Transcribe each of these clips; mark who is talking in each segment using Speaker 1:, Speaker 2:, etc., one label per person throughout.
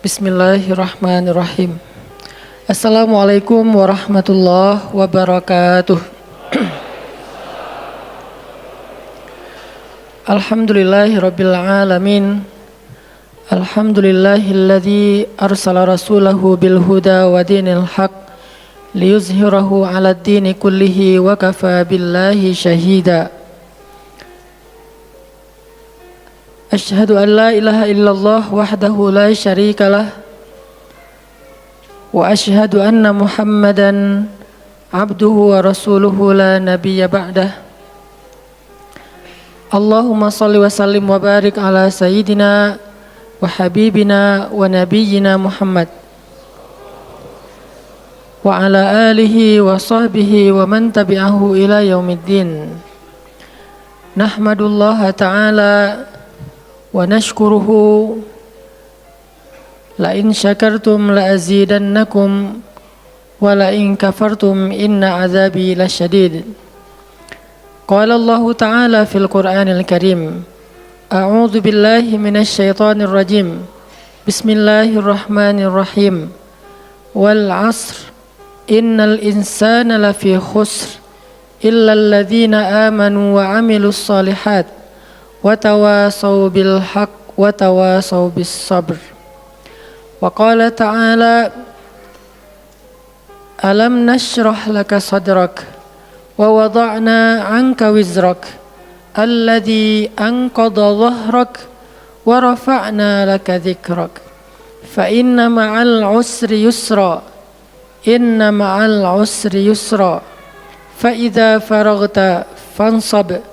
Speaker 1: Bismillahirrahmanirrahim. Assalamualaikum warahmatullahi wabarakatuh. Alhamdulillahirabbil alamin. Alhamdulillahilladzi arsala rasulahu bil huda wa dinil haq liyuzhirahu 'alad dini kullihi wa kafa billahi syahida. Asyhadu an la ilaha illallah wahdahu la syarikalah wa asyhadu anna Muhammadan abduhu wa rasuluhu la nabiyya ba'dah. Allahumma salli wa sallim wa barik ala sayyidina wa habibina wa nabiyyina Muhammad wa ala alihi wa sahbihi wa man tabi'ahu ila yaumiddin. Nahmadullaha ta'ala wa nashkuruhu la in syakartum la azidannakum wa la in kafartum inna azabi lasyadid. Qala Allah ta'ala fil Qur'anil Karim, a'udzu billahi minasy syaithanir rajim. Bismillahirrahmanirrahim. Wal 'asr innal insana lafi khusr illa alladhina amanu wa 'amilus shalihat wa tawasaw bil haqq wa tawasaw bis sabr. Wa qala ta'ala alam nashrah laka sadrak wa wada'na 'anka wizrak alladhi anqadha dhahrak wa rafa'na laka dhikrak fa inna ma'al 'usri yusra inna ma'al 'usri yusra fa idza faraghta fansab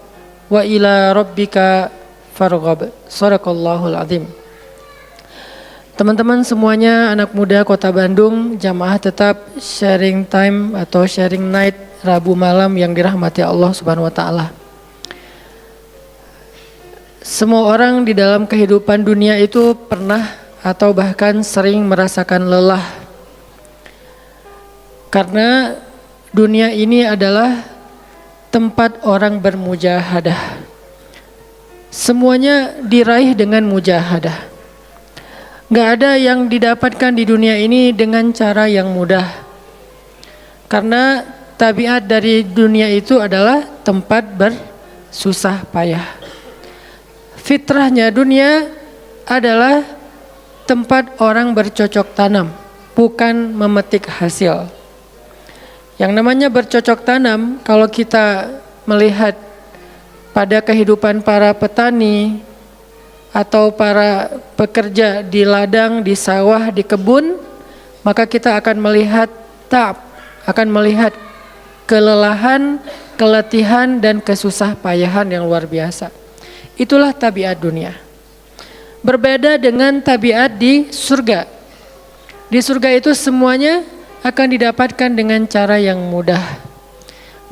Speaker 1: wa ila rabbika farghab. Shadaqallahul azim. Teman-teman semuanya, anak muda Kota Bandung, jamaah tetap sharing time atau sharing night Rabu malam yang dirahmati Allah Subhanahu wa taala. Semua orang di dalam kehidupan dunia itu pernah atau bahkan sering merasakan lelah. Karena dunia ini adalah tempat orang bermujahadah. Semuanya diraih dengan mujahadah. Gak ada yang didapatkan di dunia ini dengan cara yang mudah. Karena tabiat dari dunia itu adalah tempat bersusah payah. Fitrahnya dunia adalah tempat orang bercocok tanam, bukan memetik hasil. Yang namanya bercocok tanam, kalau kita melihat pada kehidupan para petani atau para pekerja di ladang, di sawah, di kebun, maka kita akan melihat akan melihat kelelahan, keletihan dan kesusah payahan yang luar biasa. Itulah tabiat dunia. Berbeda dengan tabiat di surga. Di surga itu semuanya akan didapatkan dengan cara yang mudah.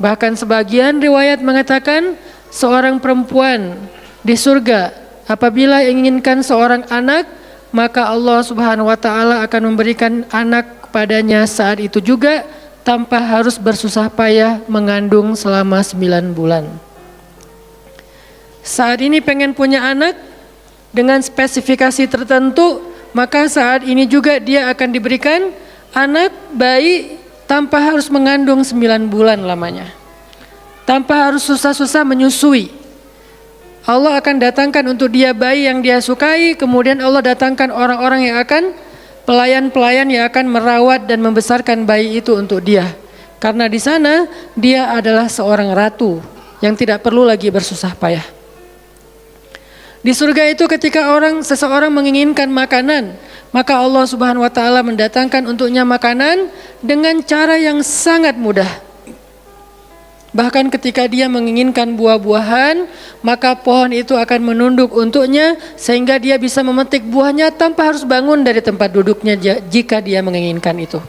Speaker 1: Bahkan sebagian riwayat mengatakan seorang perempuan di surga apabila inginkan seorang anak, maka Allah Subhanahu wa taala akan memberikan anak kepadanya saat itu juga tanpa harus bersusah payah mengandung selama 9 bulan. Saat ini pengen punya anak dengan spesifikasi tertentu, maka saat ini juga dia akan diberikan anak bayi tanpa harus mengandung 9 bulan lamanya, tanpa harus susah-susah menyusui. Allah akan datangkan untuk dia bayi yang dia sukai, kemudian Allah datangkan orang-orang yang akan pelayan-pelayan yang akan merawat dan membesarkan bayi itu untuk dia. Karena di sana dia adalah seorang ratu yang tidak perlu lagi bersusah payah. Di surga itu ketika seseorang menginginkan makanan, maka Allah Subhanahu wa taala mendatangkan untuknya makanan dengan cara yang sangat mudah. Bahkan ketika dia menginginkan buah-buahan, maka pohon itu akan menunduk untuknya sehingga dia bisa memetik buahnya tanpa harus bangun dari tempat duduknya jika dia menginginkan itu.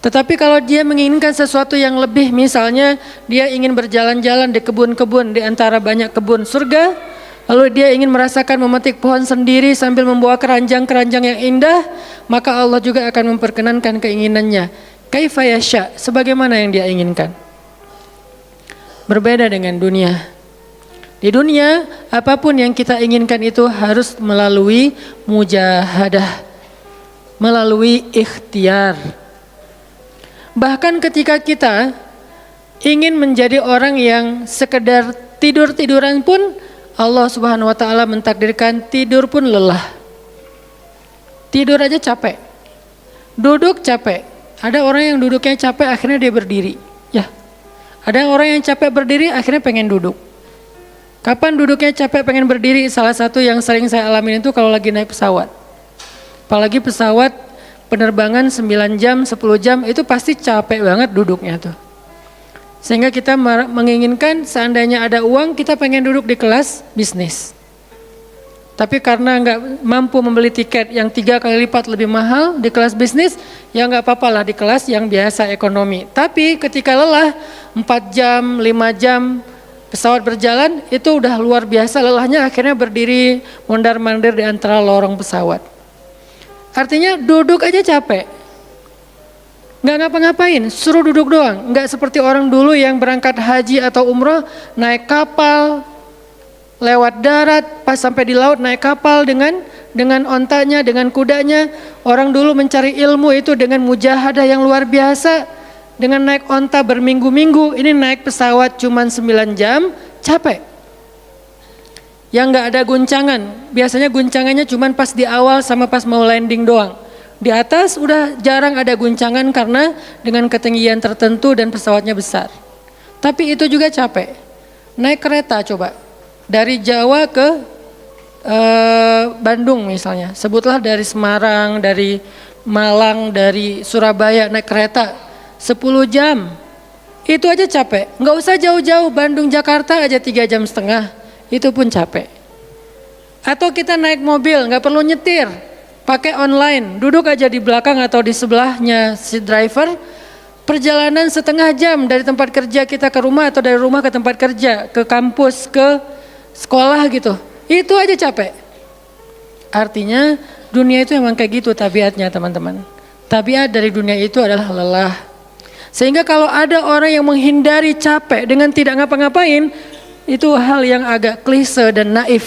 Speaker 1: Tetapi kalau dia menginginkan sesuatu yang lebih, misalnya dia ingin berjalan-jalan di kebun-kebun di antara banyak kebun surga, lalu dia ingin merasakan memetik pohon sendiri sambil membawa keranjang-keranjang yang indah, maka Allah juga akan memperkenankan keinginannya. Kaifa yasha, sebagaimana yang dia inginkan. Berbeda dengan dunia. Di dunia, apapun yang kita inginkan itu harus melalui mujahadah, melalui ikhtiar. Bahkan ketika kita ingin menjadi orang yang sekedar tidur-tiduran pun, Allah Subhanahu wa taala mentakdirkan tidur pun lelah. Tidur aja capek. Duduk capek. Ada orang yang duduknya capek akhirnya dia berdiri. Ya. Ada orang yang capek berdiri akhirnya pengen duduk. Kapan duduknya capek pengen berdiri? Salah satu yang sering saya alamin itu kalau lagi naik pesawat. Apalagi pesawat penerbangan 9 jam, 10 jam itu pasti capek banget duduknya tuh. Sehingga kita menginginkan seandainya ada uang kita pengen duduk di kelas bisnis. Tapi karena nggak mampu membeli tiket yang 3 kali lipat lebih mahal di kelas bisnis, ya nggak apa-apa lah di kelas yang biasa ekonomi. Tapi ketika lelah 4 jam, 5 jam pesawat berjalan itu udah luar biasa lelahnya, akhirnya berdiri mondar-mandir di antara lorong pesawat. Artinya duduk aja capek. Nggak ngapa-ngapain, suruh duduk doang. Nggak seperti orang dulu yang berangkat haji atau umroh, naik kapal, lewat darat, pas sampai di laut naik kapal dengan ontanya, dengan kudanya. Orang dulu mencari ilmu itu dengan mujahadah yang luar biasa. Dengan naik onta berminggu-minggu, ini naik pesawat cuma 9 jam, capek. Yang nggak ada guncangan, biasanya guncangannya cuma pas di awal sama pas mau landing doang. Di atas udah jarang ada guncangan karena dengan ketinggian tertentu dan pesawatnya besar. Tapi itu juga capek. Naik kereta coba, dari Jawa ke Bandung misalnya. Sebutlah dari Semarang, dari Malang, dari Surabaya naik kereta 10 jam. Itu aja capek. Nggak usah jauh-jauh, Bandung Jakarta aja 3,5 jam. Itu pun capek. Atau kita naik mobil, nggak perlu nyetir. Pakai online, duduk aja di belakang atau di sebelahnya si driver, perjalanan setengah jam dari tempat kerja kita ke rumah atau dari rumah ke tempat kerja, ke kampus, ke sekolah gitu. Itu aja capek. Artinya dunia itu emang kayak gitu tabiatnya teman-teman. Tabiat dari dunia itu adalah lelah. Sehingga kalau ada orang yang menghindari capek dengan tidak ngapa-ngapain, itu hal yang agak klise dan naif.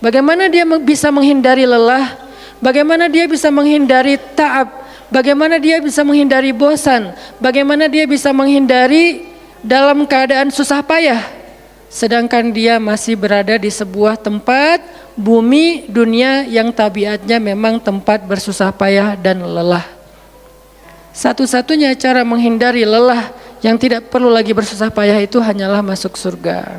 Speaker 1: Bagaimana dia bisa menghindari lelah? Bagaimana dia bisa menghindari ta'ab? Bagaimana dia bisa menghindari bosan? Bagaimana dia bisa menghindari dalam keadaan susah payah? Sedangkan dia masih berada di sebuah tempat, bumi, dunia yang tabiatnya memang tempat bersusah payah dan lelah. Satu-satunya cara menghindari lelah yang tidak perlu lagi bersusah payah itu hanyalah masuk surga.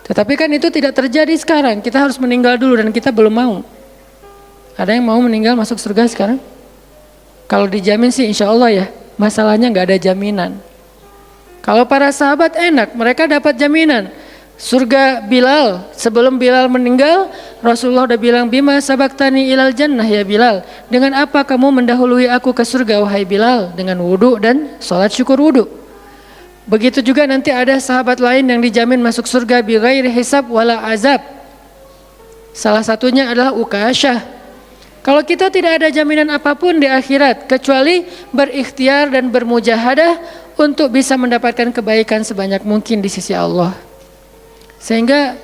Speaker 1: Tetapi kan itu tidak terjadi sekarang, kita harus meninggal dulu dan kita belum mau. Ada yang mau meninggal masuk surga sekarang? Kalau dijamin sih insya Allah ya, masalahnya nggak ada jaminan. Kalau para sahabat enak, mereka dapat jaminan. Surga Bilal, sebelum Bilal meninggal, Rasulullah udah bilang, Bima sabaktani ilal jannah ya Bilal. Dengan apa kamu mendahului aku ke surga wahai Bilal? Dengan wudu dan sholat syukur wudu. Begitu juga nanti ada sahabat lain yang dijamin masuk surga bighairi hisab wala azab. Salah satunya adalah Ukasyah. Kalau kita tidak ada jaminan apapun di akhirat kecuali berikhtiar dan bermujahadah untuk bisa mendapatkan kebaikan sebanyak mungkin di sisi Allah. Sehingga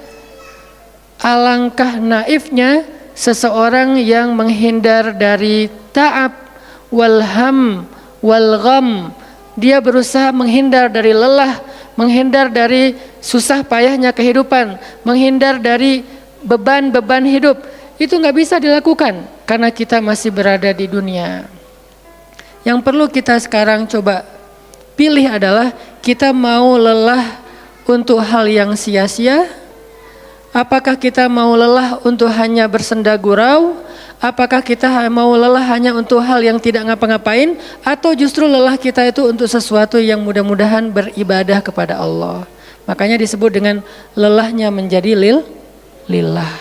Speaker 1: alangkah naifnya seseorang yang menghindar dari ta'ab wal ham wal gham. Dia berusaha menghindar dari lelah, menghindar dari susah payahnya kehidupan, menghindar dari beban-beban hidup. Itu nggak bisa dilakukan karena kita masih berada di dunia. Yang perlu kita sekarang coba pilih adalah kita mau lelah untuk hal yang sia-sia? Apakah kita mau lelah untuk hanya bersenda gurau? Apakah kita mau lelah hanya untuk hal yang tidak ngapa-ngapain? Atau justru lelah kita itu untuk sesuatu yang mudah-mudahan beribadah kepada Allah? Makanya disebut dengan lelahnya menjadi lillah.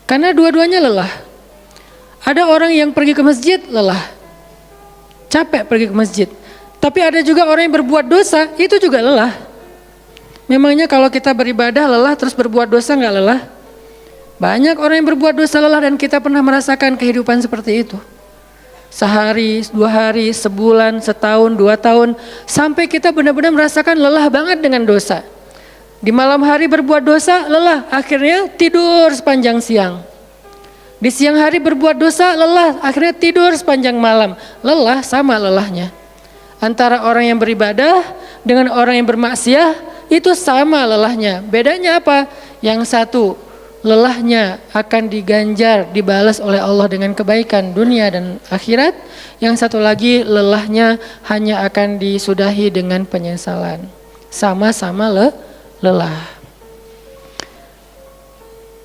Speaker 1: Karena dua-duanya lelah. Ada orang yang pergi ke masjid lelah, capek pergi ke masjid. Tapi ada juga orang yang berbuat dosa, itu juga lelah. Memangnya kalau kita beribadah lelah terus berbuat dosa nggak lelah? Banyak orang yang berbuat dosa lelah dan kita pernah merasakan kehidupan seperti itu. Sehari, 2 hari, sebulan, setahun, 2 tahun, sampai kita benar-benar merasakan lelah banget dengan dosa. Di malam hari berbuat dosa, lelah, akhirnya tidur sepanjang siang. Di siang hari berbuat dosa, lelah, akhirnya tidur sepanjang malam. Lelah sama lelahnya. Antara orang yang beribadah dengan orang yang bermaksiat itu sama lelahnya. Bedanya apa? Yang satu, lelahnya akan diganjar, dibalas oleh Allah dengan kebaikan dunia dan akhirat. Yang satu lagi, lelahnya hanya akan disudahi dengan penyesalan. Sama-sama lelah.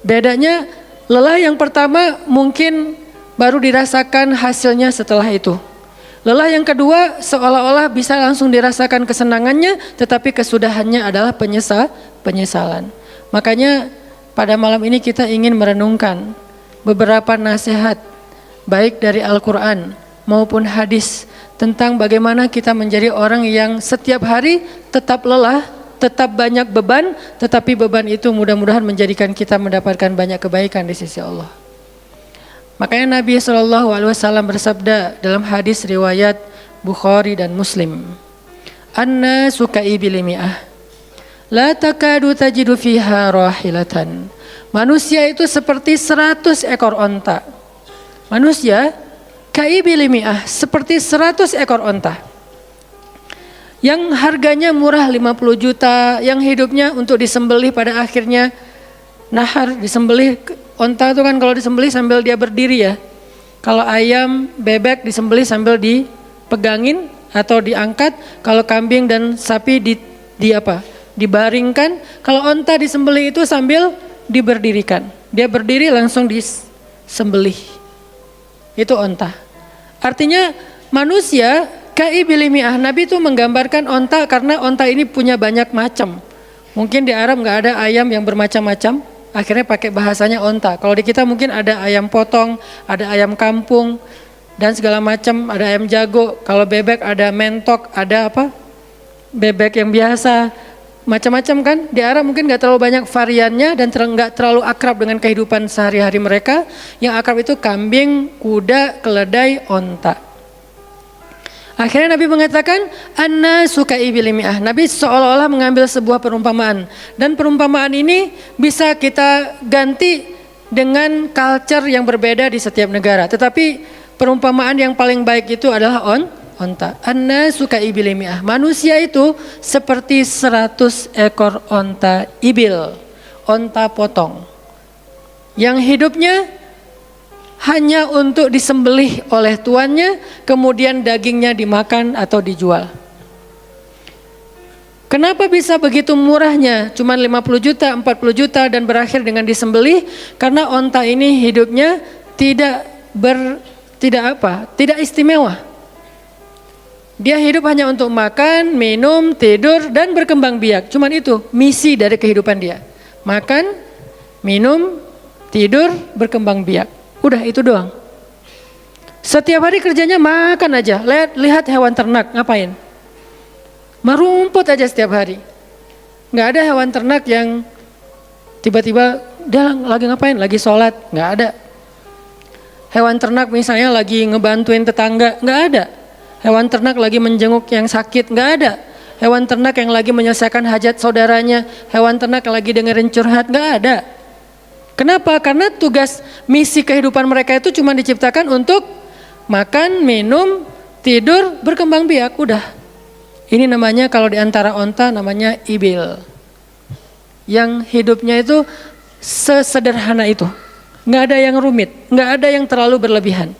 Speaker 1: Bedanya, lelah yang pertama mungkin baru dirasakan hasilnya setelah itu. Lelah yang kedua seolah-olah bisa langsung dirasakan kesenangannya, tetapi kesudahannya adalah penyesalan. Makanya pada malam ini kita ingin merenungkan beberapa nasihat baik dari Al-Quran maupun hadis tentang bagaimana kita menjadi orang yang setiap hari tetap lelah, tetap banyak beban, tetapi beban itu mudah-mudahan menjadikan kita mendapatkan banyak kebaikan di sisi Allah. Makanya Nabi SAW bersabda dalam hadis riwayat Bukhari dan Muslim, "An-nasu ka'ibili mi'ah, la takadu tajidu fiha rahilatan." Manusia itu seperti 100 ekor onta. Manusia ka'ibili mi'ah, seperti 100 ekor onta. Yang harganya murah 50 juta, yang hidupnya untuk disembelih pada akhirnya nahar, disembelih. Onta itu kan kalau disembelih sambil dia berdiri ya. Kalau ayam, bebek disembelih sambil dipegangin atau diangkat. Kalau kambing dan sapi dibaringkan. Kalau onta disembelih itu sambil diberdirikan. Dia berdiri langsung disembelih. Itu onta. Artinya manusia ka'ibili mi'ah. Nabi itu menggambarkan onta karena onta ini punya banyak macam. Mungkin di Arab nggak ada ayam yang bermacam-macam. Akhirnya pakai bahasanya onta. Kalau di kita mungkin ada ayam potong, ada ayam kampung, dan segala macam, ada ayam jago. Kalau bebek ada mentok, ada apa? Bebek yang biasa, macam-macam kan. Di Arab mungkin nggak terlalu banyak variannya dan nggak terlalu akrab dengan kehidupan sehari-hari mereka. Yang akrab itu kambing, kuda, keledai, onta. Akhirnya Nabi mengatakan, "An-nasu ka'ibili mi'ah." Nabi seolah-olah mengambil sebuah perumpamaan. Dan perumpamaan ini bisa kita ganti dengan culture yang berbeda di setiap negara. Tetapi perumpamaan yang paling baik itu adalah onta. An-nasu ka'ibili mi'ah. Manusia itu seperti 100 ekor onta ibil. Onta potong. Yang hidupnya hanya untuk disembelih oleh tuannya, kemudian dagingnya dimakan atau dijual. Kenapa bisa begitu murahnya? Cuma 50 juta, 40 juta dan berakhir dengan disembelih? Karena onta ini hidupnya tidak istimewa. Dia hidup hanya untuk makan, minum, tidur dan berkembang biak. Cuman itu misi dari kehidupan dia. Makan, minum, tidur, berkembang biak. Udah itu doang. Setiap hari kerjanya makan aja. Lihat hewan ternak ngapain? Merumput aja setiap hari. Nggak ada hewan ternak yang tiba-tiba dia lagi ngapain? Lagi sholat? Nggak ada. Hewan ternak misalnya lagi ngebantuin tetangga? Nggak ada. Hewan ternak lagi menjenguk yang sakit? Nggak ada. Hewan ternak yang lagi menyelesaikan hajat saudaranya? Hewan ternak yang lagi dengerin curhat? Nggak ada. Kenapa? Karena tugas misi kehidupan mereka itu cuma diciptakan untuk makan, minum, tidur, berkembang biak, udah. Ini namanya kalau di antara onta namanya ibil. Yang hidupnya itu sesederhana itu. Nggak ada yang rumit, nggak ada yang terlalu berlebihan.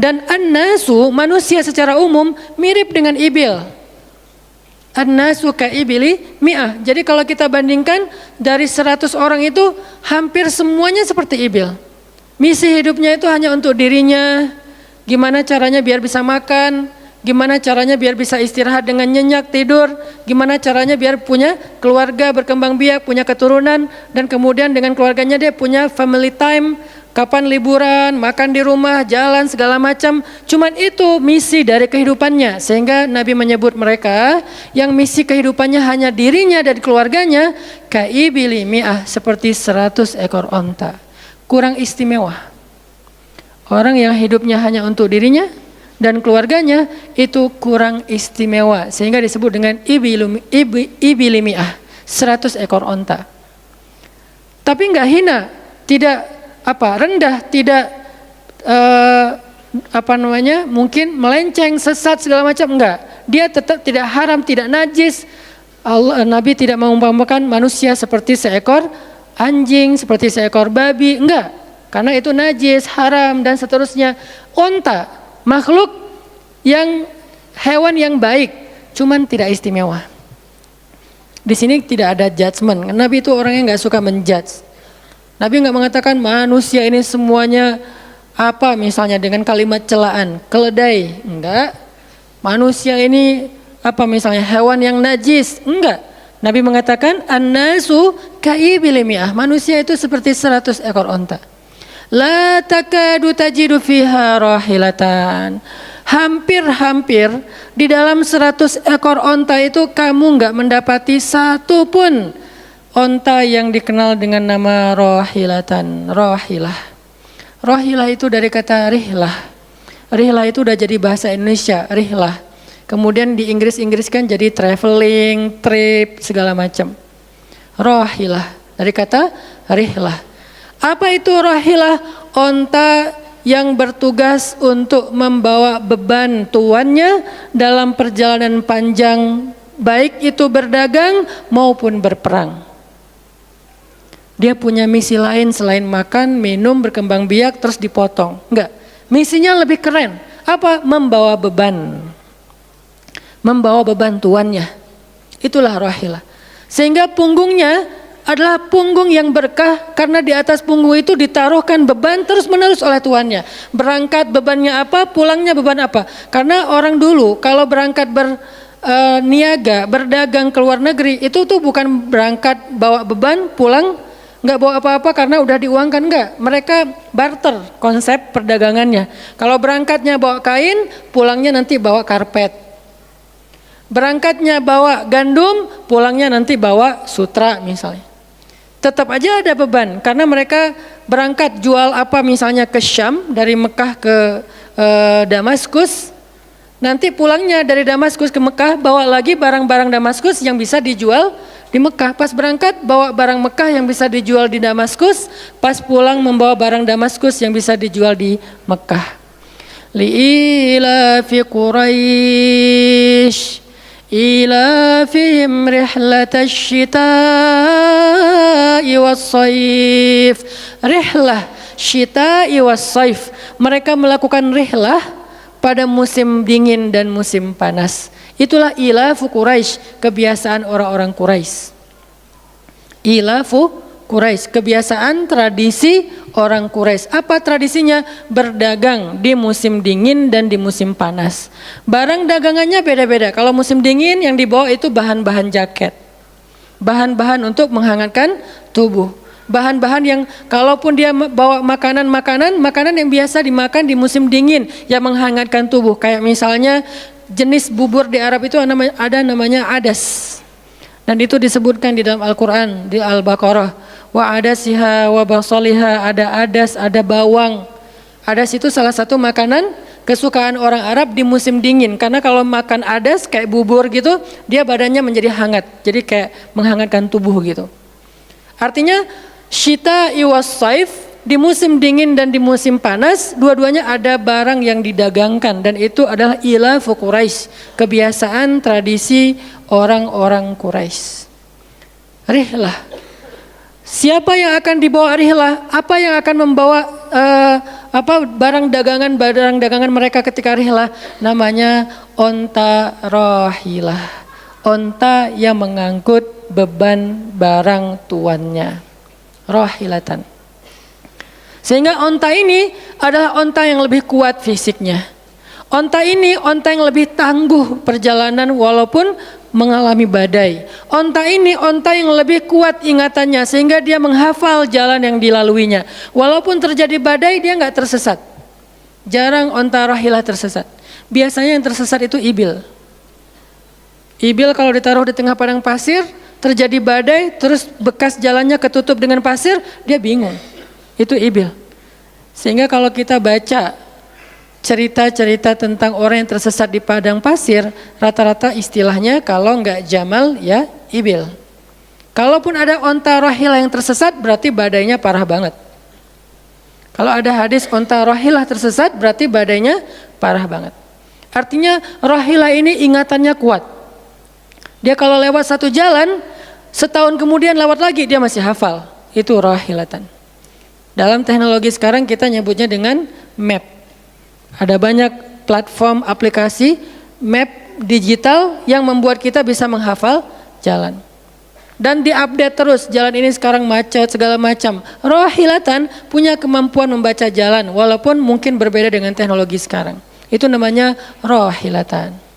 Speaker 1: Dan an-nasu, manusia secara umum mirip dengan ibil. An-nasu ka'ibili mi'ah. Jadi kalau kita bandingkan dari 100 orang itu hampir semuanya seperti ibil. Misi hidupnya itu hanya untuk dirinya. Gimana caranya biar bisa makan, gimana caranya biar bisa istirahat dengan nyenyak, tidur, gimana caranya biar punya keluarga, berkembang biak, punya keturunan, dan kemudian dengan keluarganya dia punya family time. Kapan liburan, makan di rumah, jalan segala macam. Cuman itu misi dari kehidupannya. Sehingga Nabi menyebut mereka yang misi kehidupannya hanya dirinya dan keluarganya, ka'ibili mi'ah, seperti 100 ekor onta. Kurang istimewa. Orang yang hidupnya hanya untuk dirinya dan keluarganya itu kurang istimewa. Sehingga disebut dengan ibili mi'ah, 100 ekor onta. Tapi enggak hina, tidak rendah, tidak mungkin melenceng, sesat segala macam, enggak. Dia tetap tidak haram, tidak najis. Nabi tidak mengumpamakan manusia seperti seekor anjing, seperti seekor babi, enggak. Karena itu najis, haram dan seterusnya. Onta, makhluk yang hewan yang baik, cuman tidak istimewa. Di sini tidak ada judgement. Nabi itu orangnya nggak suka menjudge. Nabi nggak mengatakan manusia ini semuanya misalnya dengan kalimat celaan, keledai, enggak. Manusia ini misalnya hewan yang najis, enggak. Nabi mengatakan an-nasu kaibil mi'ah, manusia itu seperti 100 ekor onta. La takadu tajidu fiha rahilatan. Hampir di dalam 100 ekor onta itu kamu enggak mendapati satu pun onta yang dikenal dengan nama rahilatan, rahilah. Rahilah itu dari kata rihlah. Rihlah itu udah jadi bahasa Indonesia, rihlah. Kemudian di Inggris-Inggriskan jadi traveling, trip, segala macam. Rahilah dari kata rihlah. Apa itu rahilah? Onta yang bertugas untuk membawa beban tuannya dalam perjalanan panjang, baik itu berdagang maupun berperang. Dia punya misi lain selain makan, minum, berkembang biak terus dipotong. Enggak, misinya lebih keren. Apa? Membawa beban. Membawa beban tuannya. Itulah rahilah. Sehingga punggungnya adalah punggung yang berkah, karena di atas punggung itu ditaruhkan beban terus menerus oleh tuannya. Berangkat bebannya apa, pulangnya beban apa. Karena orang dulu kalau berangkat berniaga, berdagang ke luar negeri, itu tuh bukan berangkat bawa beban, pulang nggak bawa apa-apa karena udah diuangkan, enggak. Mereka barter konsep perdagangannya. Kalau berangkatnya bawa kain, pulangnya nanti bawa karpet. Berangkatnya bawa gandum, pulangnya nanti bawa sutra misalnya. Tetap aja ada beban karena mereka berangkat jual misalnya ke Syam, dari Mekah ke Damaskus. Nanti pulangnya dari Damaskus ke Mekah bawa lagi barang-barang Damaskus yang bisa dijual di Mekah. Pas berangkat bawa barang Mekah yang bisa dijual di Damaskus, pas pulang membawa barang Damaskus yang bisa dijual di Mekah. Li'ilafi Quraisy ilafihim rihlatash syita'i was-saif. Rihlah syita'i was-saif. Mereka melakukan rihlah pada musim dingin dan musim panas. Itulah ilafu Quraisy, kebiasaan orang-orang Quraisy. Ilafu Quraisy, kebiasaan tradisi orang Quraisy. Apa tradisinya? Berdagang di musim dingin dan di musim panas. Barang dagangannya beda-beda. Kalau musim dingin yang dibawa itu bahan-bahan jaket, bahan-bahan untuk menghangatkan tubuh, bahan-bahan yang kalaupun dia bawa makanan yang biasa dimakan di musim dingin yang menghangatkan tubuh. Kayak misalnya jenis bubur di Arab itu ada namanya adas. Dan itu disebutkan di dalam Al-Quran, di Al-Baqarah. Wa adasiha wa basaliha, ada adas, ada bawang. Adas itu salah satu makanan kesukaan orang Arab di musim dingin. Karena kalau makan adas kayak bubur gitu, dia badannya menjadi hangat. Jadi kayak menghangatkan tubuh gitu. Artinya syita'i was-saif, di musim dingin dan di musim panas, dua-duanya ada barang yang didagangkan. Dan itu adalah ilafu Quraisy, kebiasaan tradisi orang-orang Quraisy. Rihlah. Siapa yang akan dibawa rihlah? Apa yang akan membawa barang dagangan mereka ketika rihlah? Namanya onta rahilah. Onta yang mengangkut beban barang tuannya. Rahilatan. Sehingga onta ini adalah onta yang lebih kuat fisiknya. Onta ini onta yang lebih tangguh perjalanan walaupun mengalami badai. Onta ini onta yang lebih kuat ingatannya sehingga dia menghafal jalan yang dilaluinya. Walaupun terjadi badai dia nggak tersesat. Jarang onta rahilah tersesat. Biasanya yang tersesat itu ibil. Ibil kalau ditaruh di tengah padang pasir, terjadi badai, terus bekas jalannya ketutup dengan pasir, dia bingung. Itu ibil. Sehingga kalau kita baca cerita-cerita tentang orang yang tersesat di padang pasir, rata-rata istilahnya kalau enggak jamal ya ibil. Kalaupun ada onta rahilah yang tersesat, berarti badainya parah banget. Kalau ada hadis onta rohilah tersesat, berarti badainya parah banget. Artinya rohilah ini ingatannya kuat. Dia kalau lewat satu jalan, setahun kemudian lewat lagi dia masih hafal. Itu rohilatan. Dalam teknologi sekarang kita nyebutnya dengan map. Ada banyak platform aplikasi map digital yang membuat kita bisa menghafal jalan. Dan diupdate terus, jalan ini sekarang macet segala macam. Rohilatan punya kemampuan membaca jalan walaupun mungkin berbeda dengan teknologi sekarang. Itu namanya rohilatan.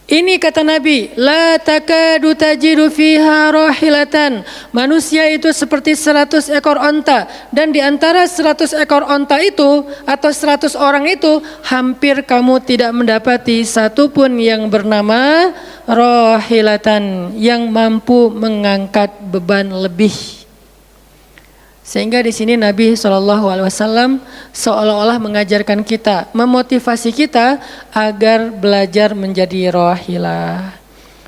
Speaker 1: Ini kata Nabi, la takadu tajidu fiha rohilatan. Manusia itu seperti 100 ekor onta. Dan di antara 100 ekor onta itu atau 100 orang itu, hampir kamu tidak mendapati satupun yang bernama rohilatan, yang mampu mengangkat beban lebih. Sehingga di sini Nabi SAW seolah-olah mengajarkan kita, memotivasi kita agar belajar menjadi rohilah.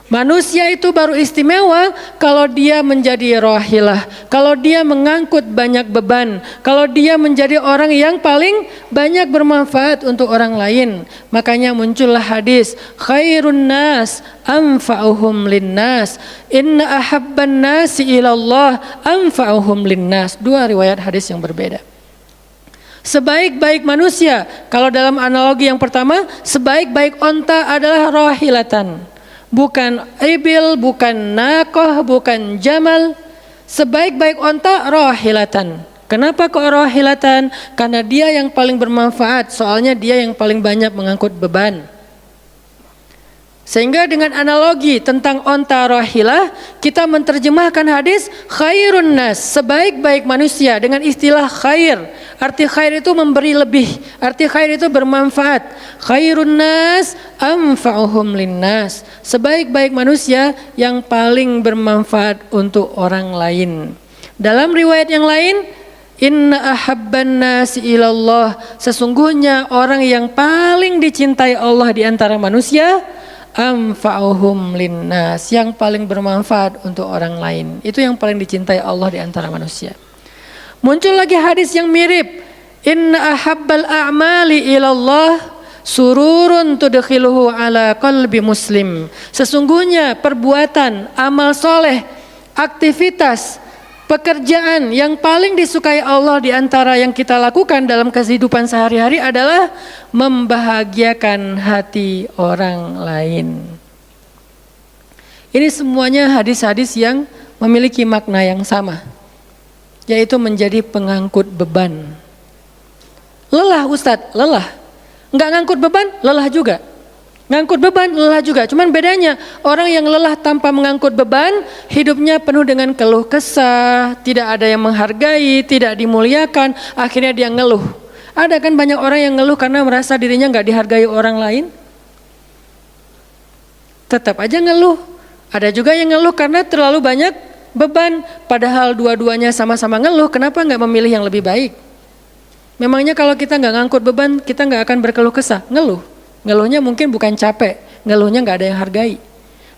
Speaker 1: Manusia itu baru istimewa kalau dia menjadi rohilah, kalau dia mengangkut banyak beban, kalau dia menjadi orang yang paling banyak bermanfaat untuk orang lain. Makanya muncullah hadis, khairun nas anfa'uhum linnas, inna ahabban nasi ilallah anfa'uhum linnas. Dua riwayat hadis yang berbeda. Sebaik-baik manusia, kalau dalam analogi yang pertama, sebaik-baik onta adalah rohilatan. Bukan ibil, bukan nakoh, bukan jamal. Sebaik-baik onta rohilatan. Kenapa kok rohilatan? Karena dia yang paling bermanfaat, soalnya dia yang paling banyak mengangkut beban. Sehingga dengan analogi tentang onta rohilah, kita menerjemahkan hadis khairun nas, sebaik-baik manusia dengan istilah khair. Arti khair itu memberi lebih, arti khair itu bermanfaat. Khairun nas anfa'uhum linnas, sebaik-baik manusia yang paling bermanfaat untuk orang lain. Dalam riwayat yang lain, inna ahabban nasi ilallah, sesungguhnya orang yang paling dicintai Allah di antara manusia, anfa'uhum linnas, yang paling bermanfaat untuk orang lain. Itu yang paling dicintai Allah di antara manusia. Muncul lagi hadis yang mirip, inna ahabbal a'mali ilallah sururun tudkhiluhu ala qalbi muslim. Sesungguhnya perbuatan, amal soleh, aktivitas, pekerjaan yang paling disukai Allah di antara yang kita lakukan dalam kehidupan sehari-hari adalah membahagiakan hati orang lain. Ini semuanya hadis-hadis yang memiliki makna yang sama, yaitu menjadi pengangkut beban. Lelah Ustadz, lelah. Enggak ngangkut beban, lelah juga. Ngangkut beban, lelah juga. Cuman bedanya, orang yang lelah tanpa mengangkut beban, hidupnya penuh dengan keluh kesah, tidak ada yang menghargai, tidak dimuliakan, akhirnya dia ngeluh. Ada kan banyak orang yang ngeluh karena merasa dirinya nggak dihargai orang lain. Tetap aja ngeluh. Ada juga yang ngeluh karena terlalu banyak beban, padahal dua-duanya sama-sama ngeluh, kenapa nggak memilih yang lebih baik? Memangnya kalau kita nggak ngangkut beban, kita nggak akan berkeluh kesah, ngeluh. Ngeluhnya mungkin bukan capek, ngeluhnya nggak ada yang hargai.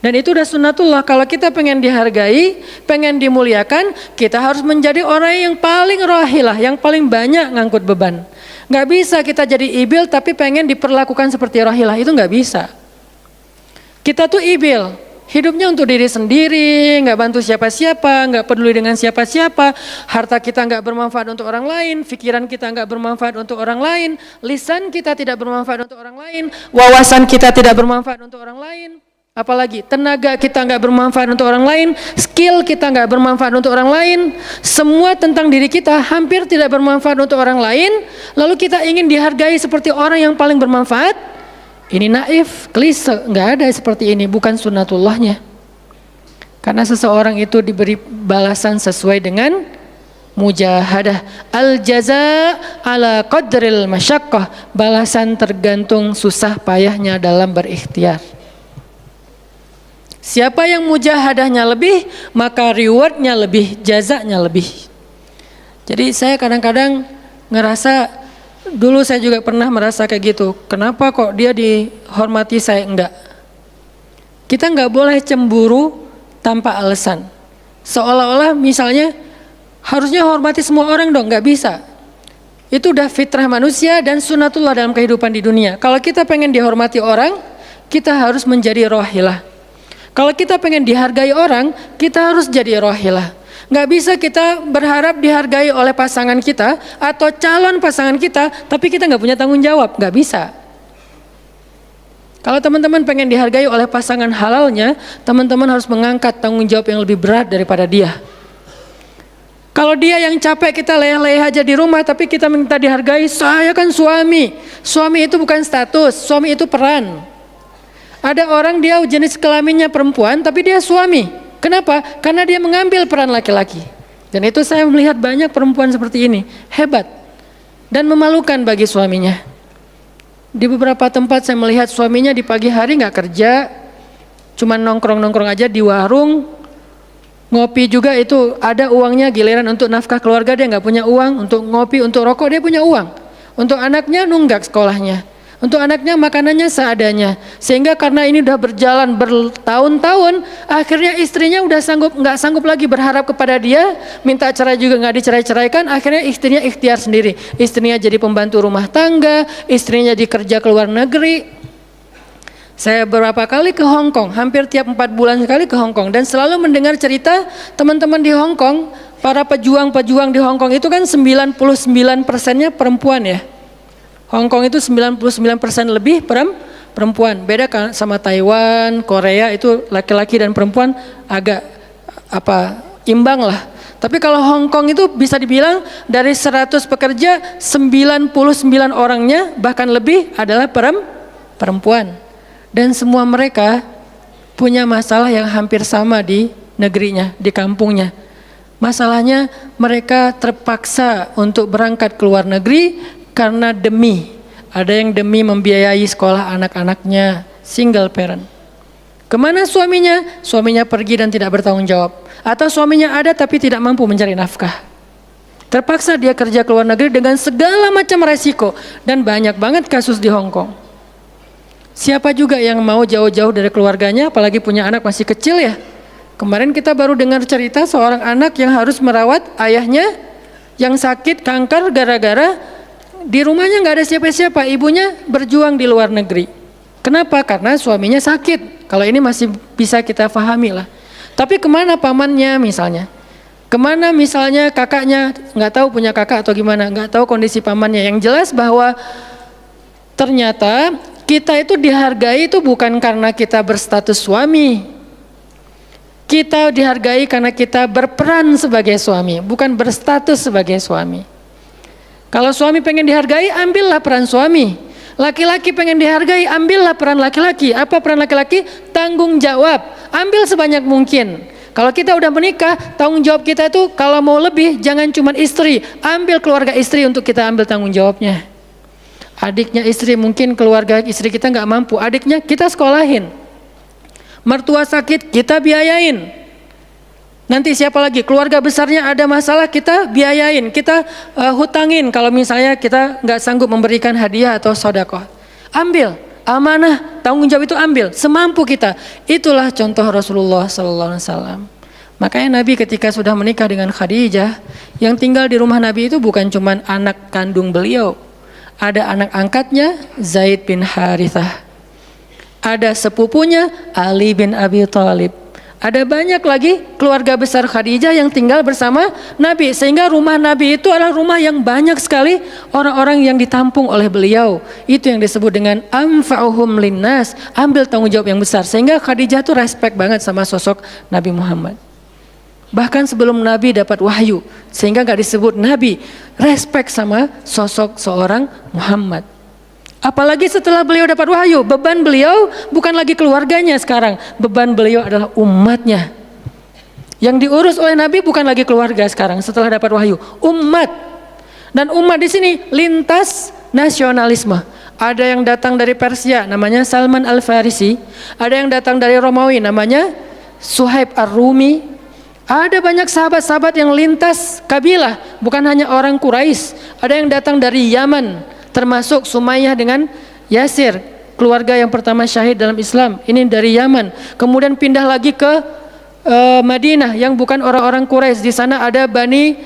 Speaker 1: Dan itu udah sunnatullah, kalau kita pengen dihargai, pengen dimuliakan, kita harus menjadi orang yang paling rohilah, yang paling banyak ngangkut beban. Nggak bisa kita jadi ibil tapi pengen diperlakukan seperti rohilah, itu nggak bisa. Kita tuh ibil, hidupnya untuk diri sendiri, nggak bantu siapa-siapa, nggak peduli dengan siapa-siapa, harta kita nggak bermanfaat untuk orang lain, pikiran kita nggak bermanfaat untuk orang lain, lisan kita tidak bermanfaat untuk orang lain, wawasan kita tidak bermanfaat untuk orang lain, apalagi tenaga kita nggak bermanfaat untuk orang lain, skill kita nggak bermanfaat untuk orang lain, semua tentang diri kita hampir tidak bermanfaat untuk orang lain, lalu kita ingin dihargai seperti orang yang paling bermanfaat. Ini naif, klise, nggak ada seperti ini, bukan sunnatullahnya. Karena seseorang itu diberi balasan sesuai dengan mujahadah. Al-jaza ala qadril masyaqqah, balasan tergantung susah payahnya dalam berikhtiar. Siapa yang mujahadahnya lebih, maka rewardnya lebih, jazanya lebih. Jadi saya kadang-kadang ngerasa, dulu saya juga pernah merasa kayak gitu. Kenapa kok dia dihormati saya enggak? Kita enggak boleh cemburu tanpa alasan. Seolah-olah misalnya harusnya hormati semua orang dong, enggak bisa. Itu udah fitrah manusia dan sunatullah dalam kehidupan di dunia. Kalau kita pengen dihormati orang, kita harus menjadi rohilah. Kalau kita pengen dihargai orang, kita harus jadi rohilah. Nggak bisa kita berharap dihargai oleh pasangan kita atau calon pasangan kita, tapi kita nggak punya tanggung jawab. Nggak bisa. Kalau teman-teman pengen dihargai oleh pasangan halalnya, teman-teman harus mengangkat tanggung jawab yang lebih berat daripada dia. Kalau dia yang capek, kita leleh aja di rumah, tapi kita minta dihargai, saya kan suami. Suami itu bukan status, suami itu peran. Ada orang dia jenis kelaminnya perempuan, tapi dia suami. Kenapa? Karena dia mengambil peran laki-laki. Dan itu saya melihat banyak perempuan seperti ini, hebat dan memalukan bagi suaminya. Di beberapa tempat saya melihat suaminya di pagi hari nggak kerja, cuma nongkrong-nongkrong aja di warung, ngopi juga itu ada uangnya, giliran untuk nafkah keluarga dia nggak punya uang, untuk ngopi, untuk rokok dia punya uang, untuk anaknya nunggak sekolahnya. Untuk anaknya makanannya seadanya. Sehingga karena ini udah berjalan bertahun-tahun, akhirnya istrinya udah nggak sanggup lagi berharap kepada dia, minta cerai juga nggak dicerai-ceraikan, akhirnya istrinya ikhtiar sendiri. Istrinya jadi pembantu rumah tangga, istrinya jadi kerja ke luar negeri. Saya beberapa kali ke Hong Kong, hampir tiap 4 bulan sekali ke Hong Kong, dan selalu mendengar cerita teman-teman di Hong Kong, para pejuang-pejuang di Hong Kong itu kan 99%-nya perempuan ya. Hong Kong itu 99% lebih perempuan. Beda kan sama Taiwan, Korea itu laki-laki dan perempuan agak imbang lah. Tapi kalau Hong Kong itu bisa dibilang dari 100 pekerja 99 orangnya bahkan lebih adalah perempuan. Dan semua mereka punya masalah yang hampir sama di negerinya, di kampungnya. Masalahnya mereka terpaksa untuk berangkat ke luar negeri karena ada yang demi membiayai sekolah anak-anaknya, single parent. Kemana suaminya? Suaminya pergi dan tidak bertanggung jawab. Atau suaminya ada tapi tidak mampu mencari nafkah. Terpaksa dia kerja ke luar negeri dengan segala macam resiko. Dan banyak banget kasus di Hong Kong. Siapa juga yang mau jauh-jauh dari keluarganya, apalagi punya anak masih kecil ya. Kemarin kita baru dengar cerita seorang anak yang harus merawat ayahnya yang sakit kanker gara-gara di rumahnya nggak ada siapa-siapa, ibunya berjuang di luar negeri. Kenapa? Karena suaminya sakit. Kalau ini masih bisa kita pahami lah. Tapi kemana pamannya misalnya? Kemana misalnya kakaknya? Nggak tahu punya kakak atau gimana? Nggak tahu kondisi pamannya. Yang jelas bahwa ternyata kita itu dihargai itu bukan karena kita berstatus suami. Kita dihargai karena kita berperan sebagai suami, bukan berstatus sebagai suami. Kalau suami pengen dihargai, ambillah peran suami. Laki-laki pengen dihargai, ambillah peran laki-laki. Apa peran laki-laki? Tanggung jawab. Ambil sebanyak mungkin. Kalau kita udah menikah, tanggung jawab kita itu kalau mau lebih, jangan cuma istri. Ambil keluarga istri untuk kita ambil tanggung jawabnya. Adiknya istri, mungkin keluarga istri kita nggak mampu. Adiknya kita sekolahin. Mertua sakit, kita biayain. Nanti siapa lagi? Keluarga besarnya ada masalah, kita biayain, kita hutangin. Kalau misalnya kita nggak sanggup memberikan hadiah atau sedekah, ambil amanah, tanggung jawab itu ambil semampu kita. Itulah contoh Rasulullah SAW. Makanya Nabi ketika sudah menikah dengan Khadijah, yang tinggal di rumah Nabi itu bukan cuma anak kandung beliau, ada anak angkatnya Zaid bin Harithah, ada sepupunya Ali bin Abi Thalib. Ada banyak lagi keluarga besar Khadijah yang tinggal bersama Nabi. Sehingga rumah Nabi itu adalah rumah yang banyak sekali orang-orang yang ditampung oleh beliau. Itu yang disebut dengan anfa'uhum linnas, ambil tanggung jawab yang besar. Sehingga Khadijah tuh respect banget sama sosok Nabi Muhammad. Bahkan sebelum Nabi dapat wahyu, sehingga gak disebut Nabi, respect sama sosok seorang Muhammad. Apalagi setelah beliau dapat wahyu, beban beliau bukan lagi keluarganya sekarang, beban beliau adalah umatnya. Yang diurus oleh Nabi bukan lagi keluarga sekarang setelah dapat wahyu, umat. Dan umat di sini lintas nasionalisme. Ada yang datang dari Persia, namanya Salman Al-Farisi. Ada yang datang dari Romawi, namanya Suhaib Ar-Rumi. Ada banyak sahabat-sahabat yang lintas kabilah, bukan hanya orang Quraisy. Ada yang datang dari Yaman, termasuk Sumayyah dengan Yasir, keluarga yang pertama syahid dalam Islam. Ini dari Yaman. Kemudian pindah lagi ke Madinah yang bukan orang-orang Quraisy. Di sana ada Bani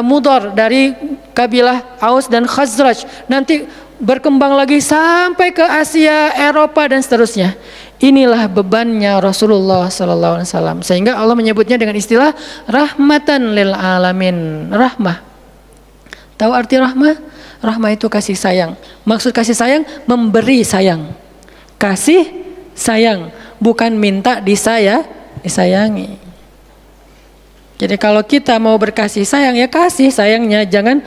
Speaker 1: Mudhar dari kabilah Aus dan Khazraj. Nanti berkembang lagi sampai ke Asia, Eropa dan seterusnya. Inilah bebannya Rasulullah sallallahu alaihi wasallam. Sehingga Allah menyebutnya dengan istilah rahmatan lil alamin. Rahmah. Tahu arti rahmah? Rahmah itu kasih sayang. Maksud kasih sayang memberi sayang. Kasih sayang, bukan minta disayangi. Jadi kalau kita mau berkasih sayang, ya kasih sayangnya, jangan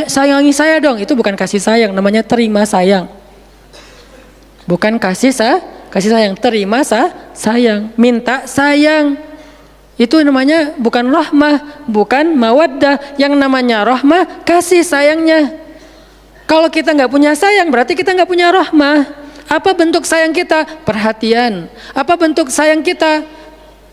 Speaker 1: sayangi saya dong. Itu bukan kasih sayang, namanya terima sayang. Bukan kasih sayang, terima sayang, minta sayang. Itu namanya bukan rahmah, bukan mawaddah. Yang namanya rahmah, kasih sayangnya. Kalau kita nggak punya sayang, berarti kita nggak punya rahmah. Apa bentuk sayang kita? Perhatian. Apa bentuk sayang kita?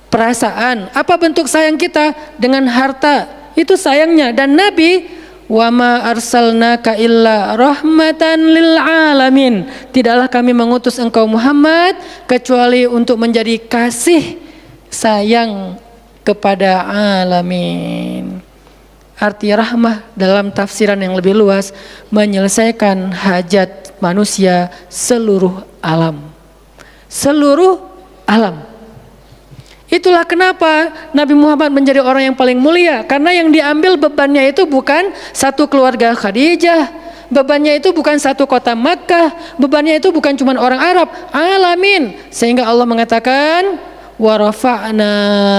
Speaker 1: Perasaan. Apa bentuk sayang kita? Dengan harta. Itu sayangnya. Dan Nabi, wa ma arsalnaka illa rahmatan lil alamin. Tidaklah kami mengutus engkau Muhammad kecuali untuk menjadi kasih sayang kepada alamin. Arti rahmah dalam tafsiran yang lebih luas menyelesaikan hajat manusia seluruh alam. Seluruh alam. Itulah kenapa Nabi Muhammad menjadi orang yang paling mulia. Karena yang diambil bebannya itu bukan satu keluarga Khadijah. Bebannya itu bukan satu kota Makkah. Bebannya itu bukan cuma orang Arab. Alamin. Sehingga Allah mengatakan, wa rafa'na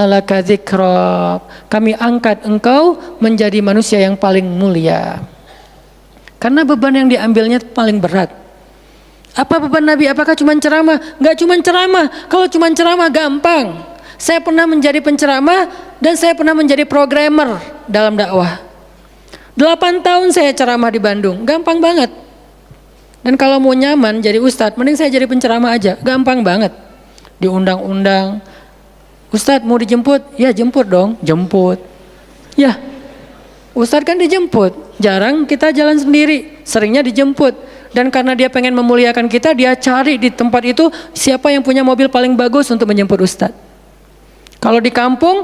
Speaker 1: laka dzikrak. Kami angkat engkau menjadi manusia yang paling mulia. Karena beban yang diambilnya paling berat. Apa beban Nabi? Apakah cuma ceramah? Enggak cuma ceramah. Kalau cuma ceramah gampang. Saya pernah menjadi penceramah dan saya pernah menjadi programmer dalam dakwah. 8 tahun saya ceramah di Bandung, gampang banget. Dan kalau mau nyaman jadi ustadz, mending saya jadi penceramah aja, gampang banget. Diundang-undang, ustadz mau dijemput? Ya jemput dong, jemput. Ya, ustadz kan dijemput, jarang kita jalan sendiri, seringnya dijemput. Dan karena dia pengen memuliakan kita, dia cari di tempat itu siapa yang punya mobil paling bagus untuk menjemput ustadz. Kalau di kampung,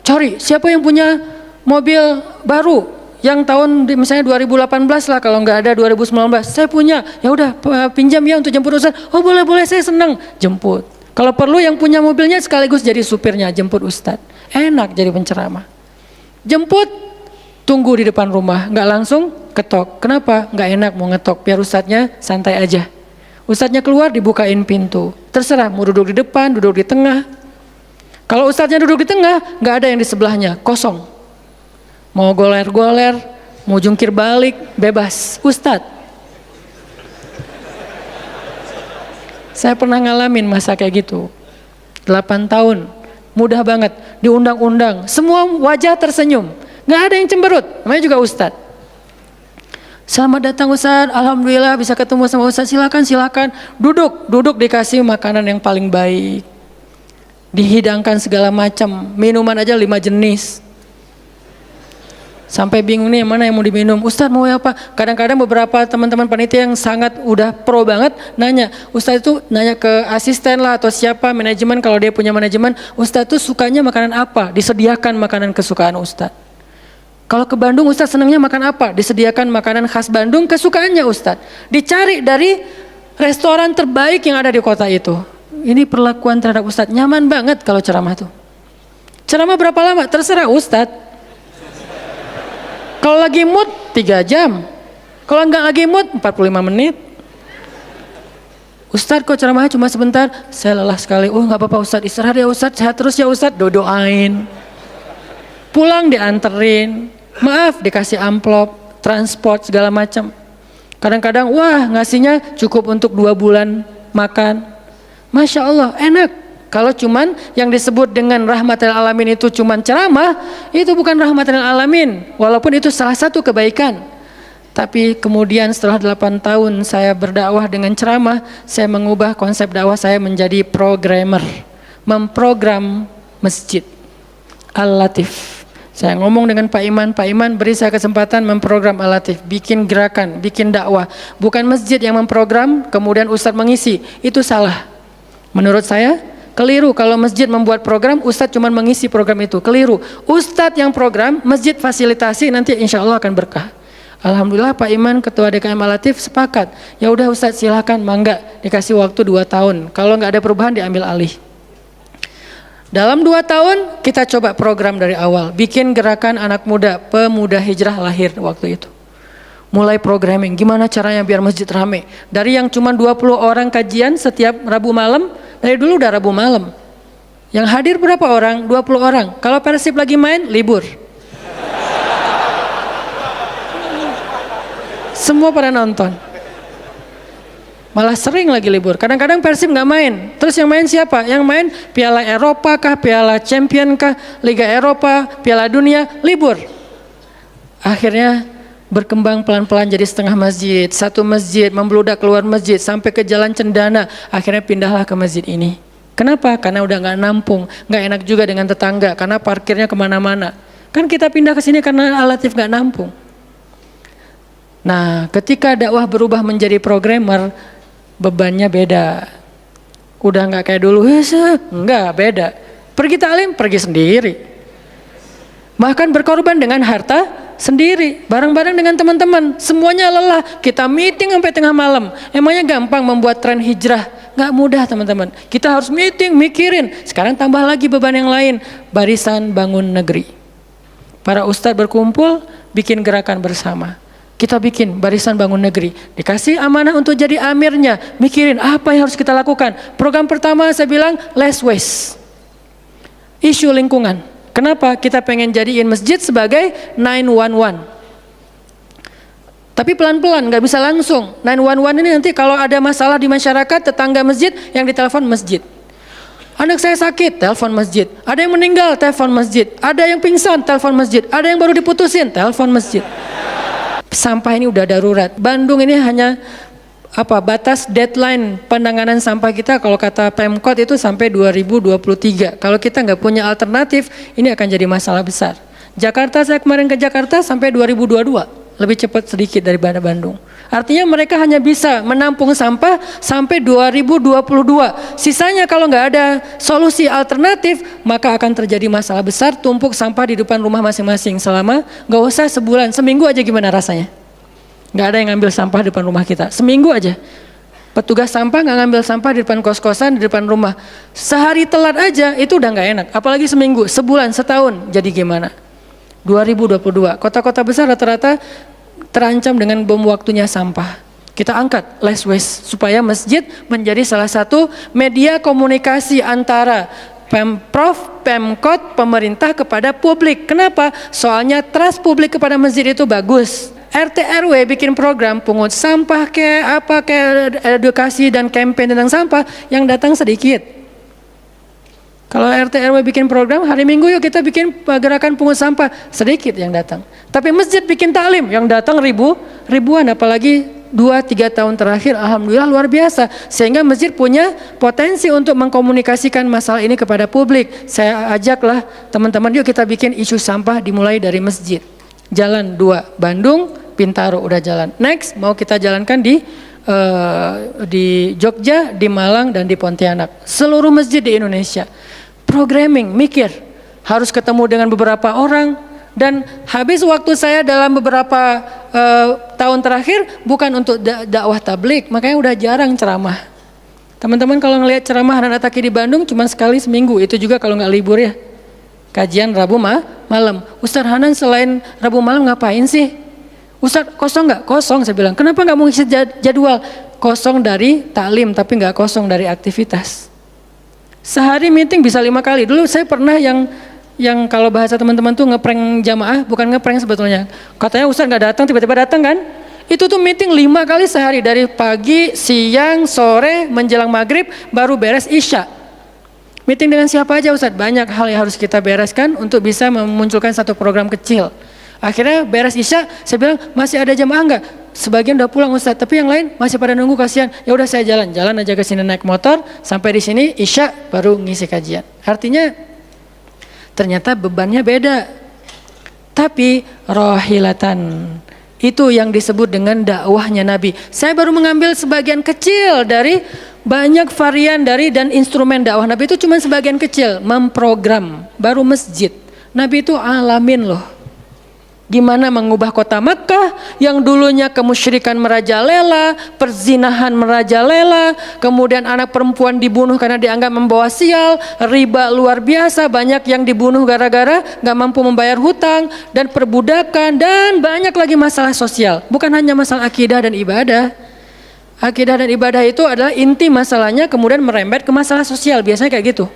Speaker 1: cari siapa yang punya mobil baru yang tahun misalnya 2018 lah, kalau nggak ada 2019. Saya punya, ya udah pinjam ya untuk jemput ustadz. Oh boleh, saya senang, jemput. Kalau perlu yang punya mobilnya sekaligus jadi supirnya, jemput ustadz. Enak jadi penceramah. Jemput, tunggu di depan rumah, nggak langsung ketok. Kenapa? Nggak enak mau ngetok, biar ustadznya santai aja. Ustadznya keluar, dibukain pintu. Terserah mau duduk di depan, duduk di tengah. Kalau ustadznya duduk di tengah, nggak ada yang di sebelahnya, kosong. Mau goler-goler, mau jungkir balik, bebas. Ustadz. Saya pernah ngalamin masa kayak gitu. 8 tahun, mudah banget, diundang-undang. Semua wajah tersenyum, nggak ada yang cemberut, namanya juga ustadz. Selamat datang ustadz, alhamdulillah bisa ketemu sama ustadz, silakan. Duduk dikasih makanan yang paling baik. Dihidangkan segala macam, minuman aja 5 jenis. Sampai bingung nih mana yang mau diminum. Ustadz mau apa? Kadang-kadang beberapa teman-teman panitia yang sangat udah pro banget nanya. Ustadz itu nanya ke asisten lah atau siapa manajemen, kalau dia punya manajemen. Ustadz itu sukanya makanan apa? Disediakan makanan kesukaan ustadz. Kalau ke Bandung ustadz senangnya makan apa? Disediakan makanan khas Bandung kesukaannya ustadz. Dicari dari restoran terbaik yang ada di kota itu. Ini perlakuan terhadap ustadz, nyaman banget kalau ceramah tuh. Ceramah berapa lama? Terserah ustadz. Kalau lagi mood 3 jam. Kalau enggak lagi mood 45 menit. Ustadz kok ceramahnya cuma sebentar? Saya lelah sekali. Oh enggak apa-apa ustadz, istirahat ya ustadz, sehat terus ya ustadz. Doain. Pulang dianterin. Maaf dikasih amplop, transport segala macam. Kadang-kadang wah ngasihnya cukup untuk 2 bulan makan. Masya Allah enak. Kalau cuman yang disebut dengan rahmatil alamin itu cuman ceramah, itu bukan rahmatil alamin. Walaupun itu salah satu kebaikan. Tapi kemudian setelah 8 tahun saya berdakwah dengan ceramah, saya mengubah konsep dakwah saya menjadi programmer. Memprogram masjid. Al-Latif. Saya ngomong dengan Pak Iman beri saya kesempatan memprogram Al-Latif, bikin gerakan, bikin dakwah. Bukan masjid yang memprogram, kemudian ustadz mengisi, itu salah. Menurut saya, Keliru kalau masjid membuat program, ustadz cuma mengisi program itu. Keliru. Ustadz yang program, masjid fasilitasi, nanti insya Allah akan berkah. Alhamdulillah Pak Iman, Ketua DKM Al-Latif sepakat. Ya udah ustadz silakan, mangga, dikasih waktu 2 tahun. Kalau nggak ada perubahan diambil alih. Dalam 2 tahun kita coba program dari awal. Bikin gerakan anak muda, pemuda hijrah lahir waktu itu. Mulai programming, gimana caranya biar masjid rame. Dari yang cuma 20 orang kajian setiap Rabu malam, dari dulu udah Rabu malam. Yang hadir berapa orang? 20 orang. Kalau Persib lagi main, libur. Semua pada nonton. Malah sering lagi libur. Kadang-kadang Persib nggak main. Terus yang main siapa? Yang main Piala Eropa kah, Piala Champion kah, Liga Eropa, Piala Dunia, libur. Akhirnya berkembang pelan-pelan jadi setengah masjid, satu masjid, membludak keluar masjid sampai ke Jalan Cendana. Akhirnya pindahlah ke masjid ini. Kenapa? Karena udah nggak nampung, nggak enak juga dengan tetangga, karena parkirnya kemana-mana. Kan kita pindah ke sini karena Al-Latif nggak nampung. Nah, ketika dakwah berubah menjadi programmer, bebannya beda. Udah nggak kayak dulu, enggak, beda. Pergi taklim, pergi sendiri. Bahkan berkorban dengan harta sendiri, bareng-bareng dengan teman-teman. Semuanya lelah, kita meeting sampai tengah malam. Emangnya gampang membuat tren hijrah? Nggak mudah teman-teman. Kita harus meeting, mikirin. Sekarang tambah lagi beban yang lain, Barisan Bangun Negeri. Para ustadz berkumpul, bikin gerakan bersama. Kita bikin Barisan Bangun Negeri, dikasih amanah untuk jadi amirnya, mikirin apa yang harus kita lakukan. Program pertama saya bilang less waste, isu lingkungan. Kenapa? Kita pengen jadiin masjid sebagai 911. Tapi pelan-pelan, nggak bisa langsung. 911 ini nanti kalau ada masalah di masyarakat, tetangga masjid yang ditelepon masjid. Anak saya sakit, telepon masjid. Ada yang meninggal, telepon masjid. Ada yang pingsan, telepon masjid. Ada yang baru diputusin, telepon masjid. Sampah ini udah darurat. Bandung ini hanya batas deadline penanganan sampah kita kalau kata Pemkot itu sampai 2023. Kalau kita nggak punya alternatif, ini akan jadi masalah besar. Jakarta, saya kemarin ke Jakarta sampai 2022, lebih cepat sedikit daripada Bandung. Artinya mereka hanya bisa menampung sampah sampai 2022. Sisanya kalau nggak ada solusi alternatif, maka akan terjadi masalah besar, tumpuk sampah di depan rumah masing-masing selama nggak usah sebulan, seminggu aja gimana rasanya? Nggak ada yang ngambil sampah di depan rumah kita, seminggu aja. Petugas sampah nggak ngambil sampah di depan kos-kosan, di depan rumah. Sehari telat aja itu udah nggak enak, apalagi seminggu, sebulan, setahun, jadi gimana? 2022, kota-kota besar rata-rata terancam dengan bom waktunya sampah. Kita angkat less waste supaya masjid menjadi salah satu media komunikasi antara Pemprov, Pemkot, pemerintah kepada publik. Kenapa? Soalnya trust publik kepada masjid itu bagus. RT RW bikin program pungut sampah edukasi dan campaign tentang sampah, yang datang sedikit. Kalau RT RW bikin program hari Minggu yuk kita bikin gerakan pungut sampah, sedikit yang datang. Tapi masjid bikin taklim, yang datang ribuan, apalagi 2-3 tahun terakhir alhamdulillah luar biasa. Sehingga masjid punya potensi untuk mengkomunikasikan masalah ini kepada publik. Saya ajaklah teman-teman, yuk kita bikin isu sampah dimulai dari masjid. Jalan 2 Bandung, Bintaro udah jalan. Next mau kita jalankan di Jogja, di Malang dan di Pontianak. Seluruh masjid di Indonesia. Programming, mikir, harus ketemu dengan beberapa orang, dan habis waktu saya dalam beberapa tahun terakhir bukan untuk dakwah tablik, makanya udah jarang ceramah. Teman-teman kalau ngelihat ceramah Hanan Attaqi di Bandung cuma sekali seminggu, itu juga kalau nggak libur ya. Kajian Rabu malam. Ustaz Hanan selain Rabu malam ngapain sih? Ustaz kosong nggak? Kosong, saya bilang. Kenapa nggak mau ngisi jadwal? Kosong dari taklim tapi nggak kosong dari aktivitas. Sehari meeting bisa 5 kali. Dulu saya pernah yang kalau bahasa teman-teman tuh ngeprank jamaah, bukan ngeprank sebetulnya. Katanya Ustaz nggak datang, tiba-tiba datang kan? Itu tuh meeting 5 kali sehari, dari pagi, siang, sore, menjelang maghrib, baru beres isya. Meeting dengan siapa aja Ustaz? Banyak hal yang harus kita bereskan untuk bisa memunculkan satu program kecil. Akhirnya beres isya, saya bilang masih ada jamaah enggak? Sebagian udah pulang Ustaz, tapi yang lain masih pada nunggu, kasihan. Ya udah saya jalan aja ke sini naik motor, sampai di sini isya baru ngisi kajian. Artinya ternyata bebannya beda. Tapi rohilatan itu yang disebut dengan dakwahnya Nabi. Saya baru mengambil sebagian kecil dari Banyak varian dari dan instrumen dakwah Nabi itu cuma sebagian kecil, memprogram, baru masjid. Nabi itu alamin loh. Gimana mengubah kota Makkah yang dulunya kemusyrikan merajalela, perzinahan merajalela, kemudian anak perempuan dibunuh karena dianggap membawa sial, riba luar biasa, banyak yang dibunuh gara-gara gak mampu membayar hutang, dan perbudakan, dan banyak lagi masalah sosial. Bukan hanya masalah akidah dan ibadah. Akidah dan ibadah itu adalah inti masalahnya, kemudian merembet ke masalah sosial, biasanya kayak gitu.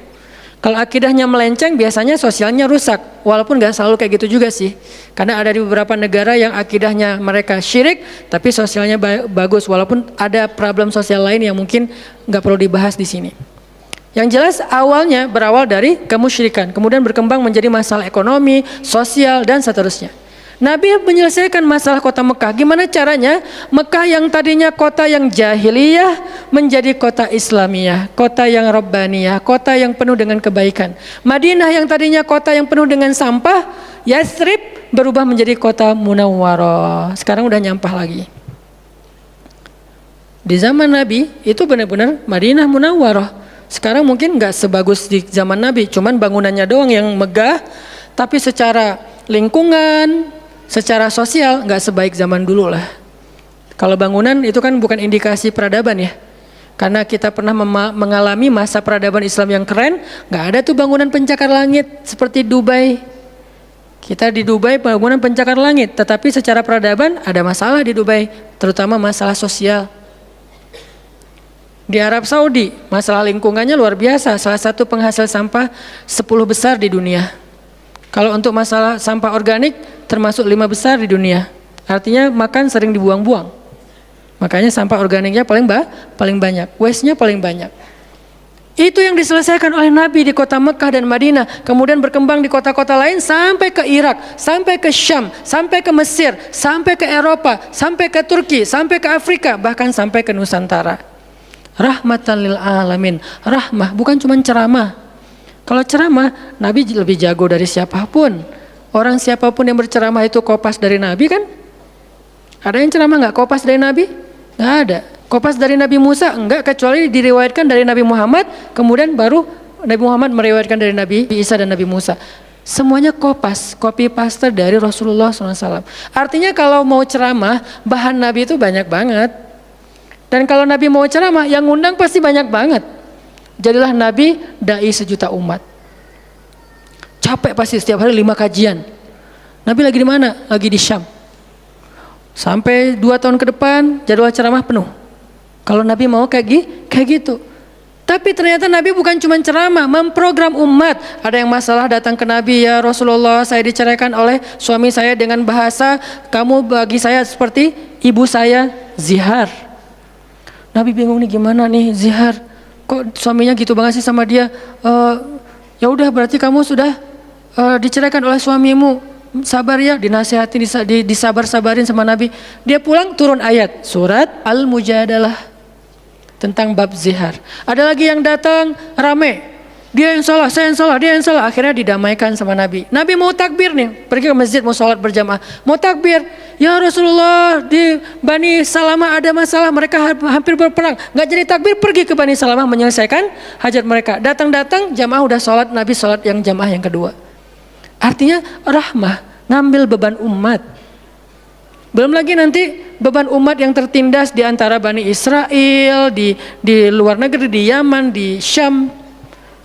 Speaker 1: Kalau akidahnya melenceng, biasanya sosialnya rusak. Walaupun gak selalu kayak gitu juga sih. Karena ada di beberapa negara yang akidahnya mereka syirik, tapi sosialnya bagus. Walaupun ada problem sosial lain yang mungkin gak perlu dibahas di sini. Yang jelas awalnya berawal dari kemusyrikan, kemudian berkembang menjadi masalah ekonomi, sosial, dan seterusnya. Nabi menyelesaikan masalah kota Mekah. Gimana caranya? Mekah yang tadinya kota yang jahiliyah menjadi kota Islamiyah, kota yang Rabbaniyah, kota yang penuh dengan kebaikan. Madinah yang tadinya kota yang penuh dengan sampah, Yathrib berubah menjadi kota Munawwarah. Sekarang udah nyampah lagi. Di zaman Nabi itu benar-benar Madinah Munawwarah. Sekarang mungkin nggak sebagus di zaman Nabi, cuman bangunannya doang yang megah, tapi secara lingkungan, secara sosial nggak sebaik zaman dulu lah. Kalau bangunan itu kan bukan indikasi peradaban ya. Karena kita pernah mengalami masa peradaban Islam yang keren, nggak ada tuh bangunan pencakar langit seperti Dubai. Kita di Dubai bangunan pencakar langit, tetapi secara peradaban ada masalah di Dubai, terutama masalah sosial. Di Arab Saudi masalah lingkungannya luar biasa, salah satu penghasil sampah 10 besar di dunia. Kalau untuk masalah sampah organik termasuk 5 besar di dunia. Artinya makan sering dibuang-buang. Makanya sampah organiknya paling banyak, waste-nya paling banyak. Itu yang diselesaikan oleh Nabi di kota Mekah dan Madinah, kemudian berkembang di kota-kota lain sampai ke Irak, sampai ke Syam, sampai ke Mesir, sampai ke Eropa, sampai ke Turki, sampai ke Afrika, bahkan sampai ke Nusantara. Rahmatan lil alamin. Rahmah bukan cuma ceramah. Kalau ceramah, Nabi lebih jago dari siapapun. Orang siapapun yang berceramah itu kopas dari Nabi kan? Ada yang ceramah nggak kopas dari Nabi? Nggak ada. Kopas dari Nabi Musa? Enggak, kecuali diriwayatkan dari Nabi Muhammad, kemudian baru Nabi Muhammad meriwayatkan dari Nabi Isa dan Nabi Musa. Semuanya kopas, copy paste dari Rasulullah SAW. Artinya kalau mau ceramah, bahan Nabi itu banyak banget. Dan kalau Nabi mau ceramah, yang ngundang pasti banyak banget. Jadilah Nabi dai sejuta umat. Capek pasti setiap hari 5 kajian. Nabi lagi di mana? Lagi di Syam. Sampai 2 tahun ke depan jadwal ceramah penuh. Kalau Nabi mau kayak gitu. Tapi ternyata Nabi bukan cuma ceramah, memprogram umat. Ada yang masalah datang ke Nabi, ya Rasulullah, saya diceraikan oleh suami saya dengan bahasa, kamu bagi saya seperti ibu saya, zihar. Nabi bingung nih, gimana nih zihar? Kok suaminya gitu banget sih sama dia? Ya udah, berarti kamu sudah diceraikan oleh suamimu. Sabar ya, dinasihati, disabar-sabarin sama Nabi. Dia pulang turun ayat surat Al-Mujadalah tentang bab zihar. Ada lagi yang datang rame, dia yang salah, saya yang salah, dia yang salah. Akhirnya didamaikan sama Nabi. Nabi mau takbir nih, pergi ke masjid mau sholat berjamaah, mau takbir. Ya Rasulullah, di Bani Salamah ada masalah, mereka hampir berperang, nggak jadi takbir, pergi ke Bani Salamah menyelesaikan hajat mereka. Datang-datang jamaah udah sholat, Nabi sholat yang jamaah yang kedua. Artinya rahmah, ngambil beban umat. Belum lagi nanti beban umat yang tertindas di antara Bani Israel, di luar negeri, di Yaman, di Syam.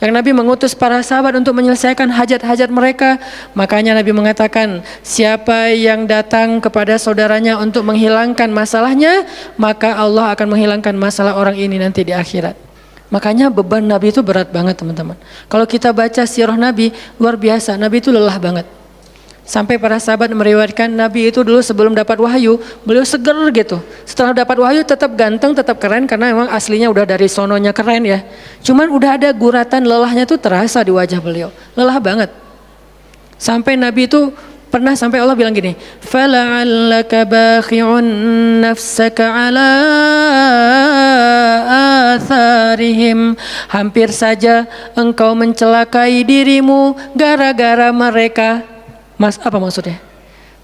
Speaker 1: Yang Nabi mengutus para sahabat untuk menyelesaikan hajat-hajat mereka. Makanya Nabi mengatakan, siapa yang datang kepada saudaranya untuk menghilangkan masalahnya, maka Allah akan menghilangkan masalah orang ini nanti di akhirat. Makanya beban Nabi itu berat banget teman-teman. Kalau kita baca sirah Nabi, luar biasa, Nabi itu lelah banget. Sampai para sahabat meriwayatkan Nabi itu dulu sebelum dapat wahyu, beliau seger gitu. Setelah dapat wahyu tetap ganteng, tetap keren, karena memang aslinya udah dari sononya keren ya. Cuman udah ada guratan lelahnya tuh terasa di wajah beliau, lelah banget. Sampai Nabi itu pernah sampai Allah bilang gini, fala'allaka bakhi'un nafsaka ala atharihim, hampir saja engkau mencelakai dirimu gara-gara mereka. Apa maksudnya?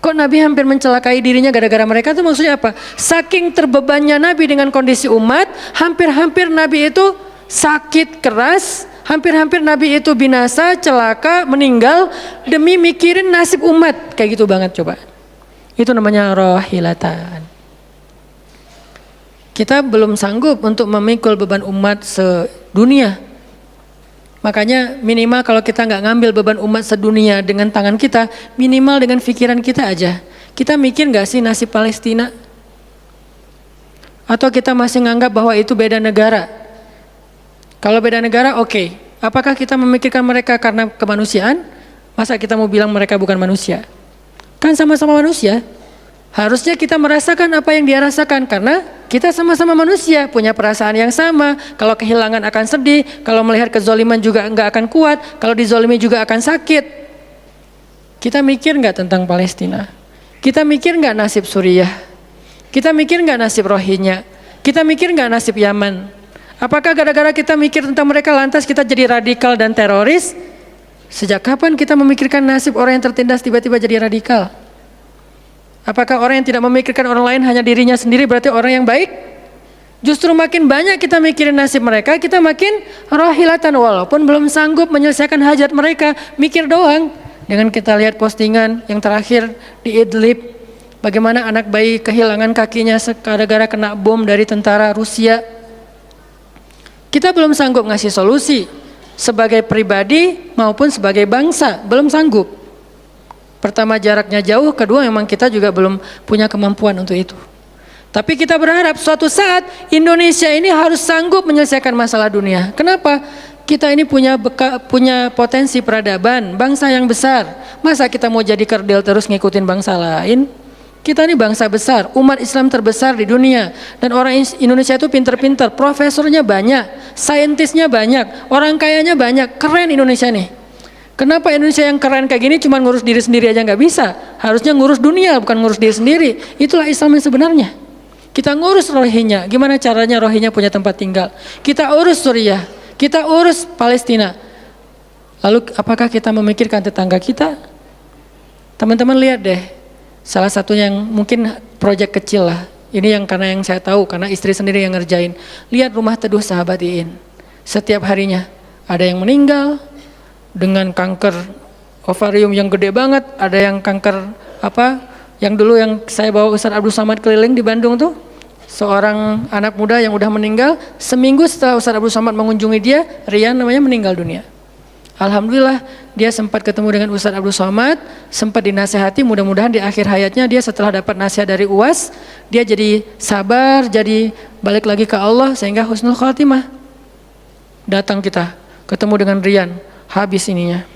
Speaker 1: Kok Nabi hampir mencelakai dirinya gara-gara mereka, itu maksudnya apa? Saking terbebannya Nabi dengan kondisi umat, hampir-hampir Nabi itu sakit keras, hampir-hampir Nabi itu binasa, celaka, meninggal demi mikirin nasib umat. Kayak gitu banget coba. Itu namanya rohilatan. Kita belum sanggup untuk memikul beban umat sedunia. Makanya minimal kalau kita nggak ngambil beban umat sedunia dengan tangan kita, minimal dengan pikiran kita aja. Kita mikir nggak sih nasib Palestina? Atau kita masih nganggap bahwa itu beda negara? Kalau beda negara, oke. Apakah kita memikirkan mereka karena kemanusiaan? Masa kita mau bilang mereka bukan manusia? Kan sama-sama manusia. Harusnya kita merasakan apa yang dia rasakan karena kita sama-sama manusia, punya perasaan yang sama. Kalau kehilangan akan sedih, kalau melihat kezoliman juga nggak akan kuat, kalau dizolimi juga akan sakit. Kita mikir nggak tentang Palestina? Kita mikir nggak nasib Suriah? Kita mikir nggak nasib Rohingya? Kita mikir nggak nasib Yaman? Apakah gara-gara kita mikir tentang mereka lantas kita jadi radikal dan teroris? Sejak kapan kita memikirkan nasib orang yang tertindas tiba-tiba jadi radikal? Apakah orang yang tidak memikirkan orang lain hanya dirinya sendiri berarti orang yang baik? Justru makin banyak kita mikirin nasib mereka, kita makin rohilatan walaupun belum sanggup menyelesaikan hajat mereka, mikir doang. Dengan kita lihat postingan yang terakhir di Idlib, bagaimana anak bayi kehilangan kakinya gara-gara kena bom dari tentara Rusia. Kita belum sanggup ngasih solusi sebagai pribadi maupun sebagai bangsa, belum sanggup. Pertama jaraknya jauh, kedua memang kita juga belum punya kemampuan untuk itu. Tapi kita berharap suatu saat Indonesia ini harus sanggup menyelesaikan masalah dunia. Kenapa? Kita ini punya potensi peradaban, bangsa yang besar. Masa kita mau jadi kerdil terus ngikutin bangsa lain? Kita ini bangsa besar, umat Islam terbesar di dunia. Dan orang Indonesia itu pinter-pinter, profesornya banyak, saintisnya banyak, orang kayanya banyak, keren Indonesia nih. Kenapa Indonesia yang keren kayak gini cuma ngurus diri sendiri aja nggak bisa? Harusnya ngurus dunia, bukan ngurus diri sendiri. Itulah Islam yang sebenarnya. Kita ngurus Rohingya, gimana caranya Rohingya punya tempat tinggal? Kita urus Suriah, kita urus Palestina. Lalu apakah kita memikirkan tetangga kita? Teman-teman lihat deh, salah satu yang mungkin proyek kecil lah. Ini yang karena yang saya tahu, karena istri sendiri yang ngerjain. Lihat rumah teduh sahabat Iin. Setiap harinya ada yang meninggal dengan kanker ovarium yang gede banget, ada yang kanker yang dulu yang saya bawa Ustaz Abdul Somad keliling di Bandung tuh, seorang anak muda yang udah meninggal, seminggu setelah Ustaz Abdul Somad mengunjungi dia, Rian namanya, meninggal dunia. Alhamdulillah dia sempat ketemu dengan Ustaz Abdul Somad, sempat dinasehati, mudah-mudahan di akhir hayatnya dia setelah dapat nasihat dari UAS, dia jadi sabar, jadi balik lagi ke Allah sehingga husnul khatimah. Datang kita ketemu dengan Rian, habis ininya.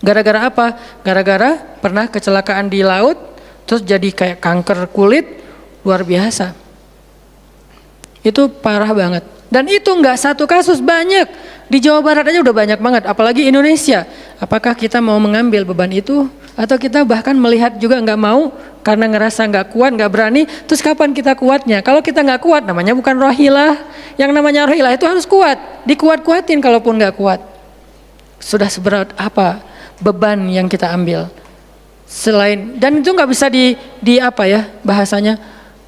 Speaker 1: Gara-gara apa? Gara-gara pernah kecelakaan di laut, terus jadi kayak kanker kulit, luar biasa. Itu parah banget. Dan itu nggak satu kasus, banyak. Di Jawa Barat aja udah banyak banget, apalagi Indonesia. Apakah kita mau mengambil beban itu? Atau kita bahkan melihat juga nggak mau, karena ngerasa nggak kuat, nggak berani. Terus kapan kita kuatnya? Kalau kita nggak kuat, namanya bukan rohilah. Yang namanya rohilah itu harus kuat. Dikuat-kuatin kalaupun nggak kuat. Sudah seberat apa beban yang kita ambil selain, dan itu nggak bisa bahasanya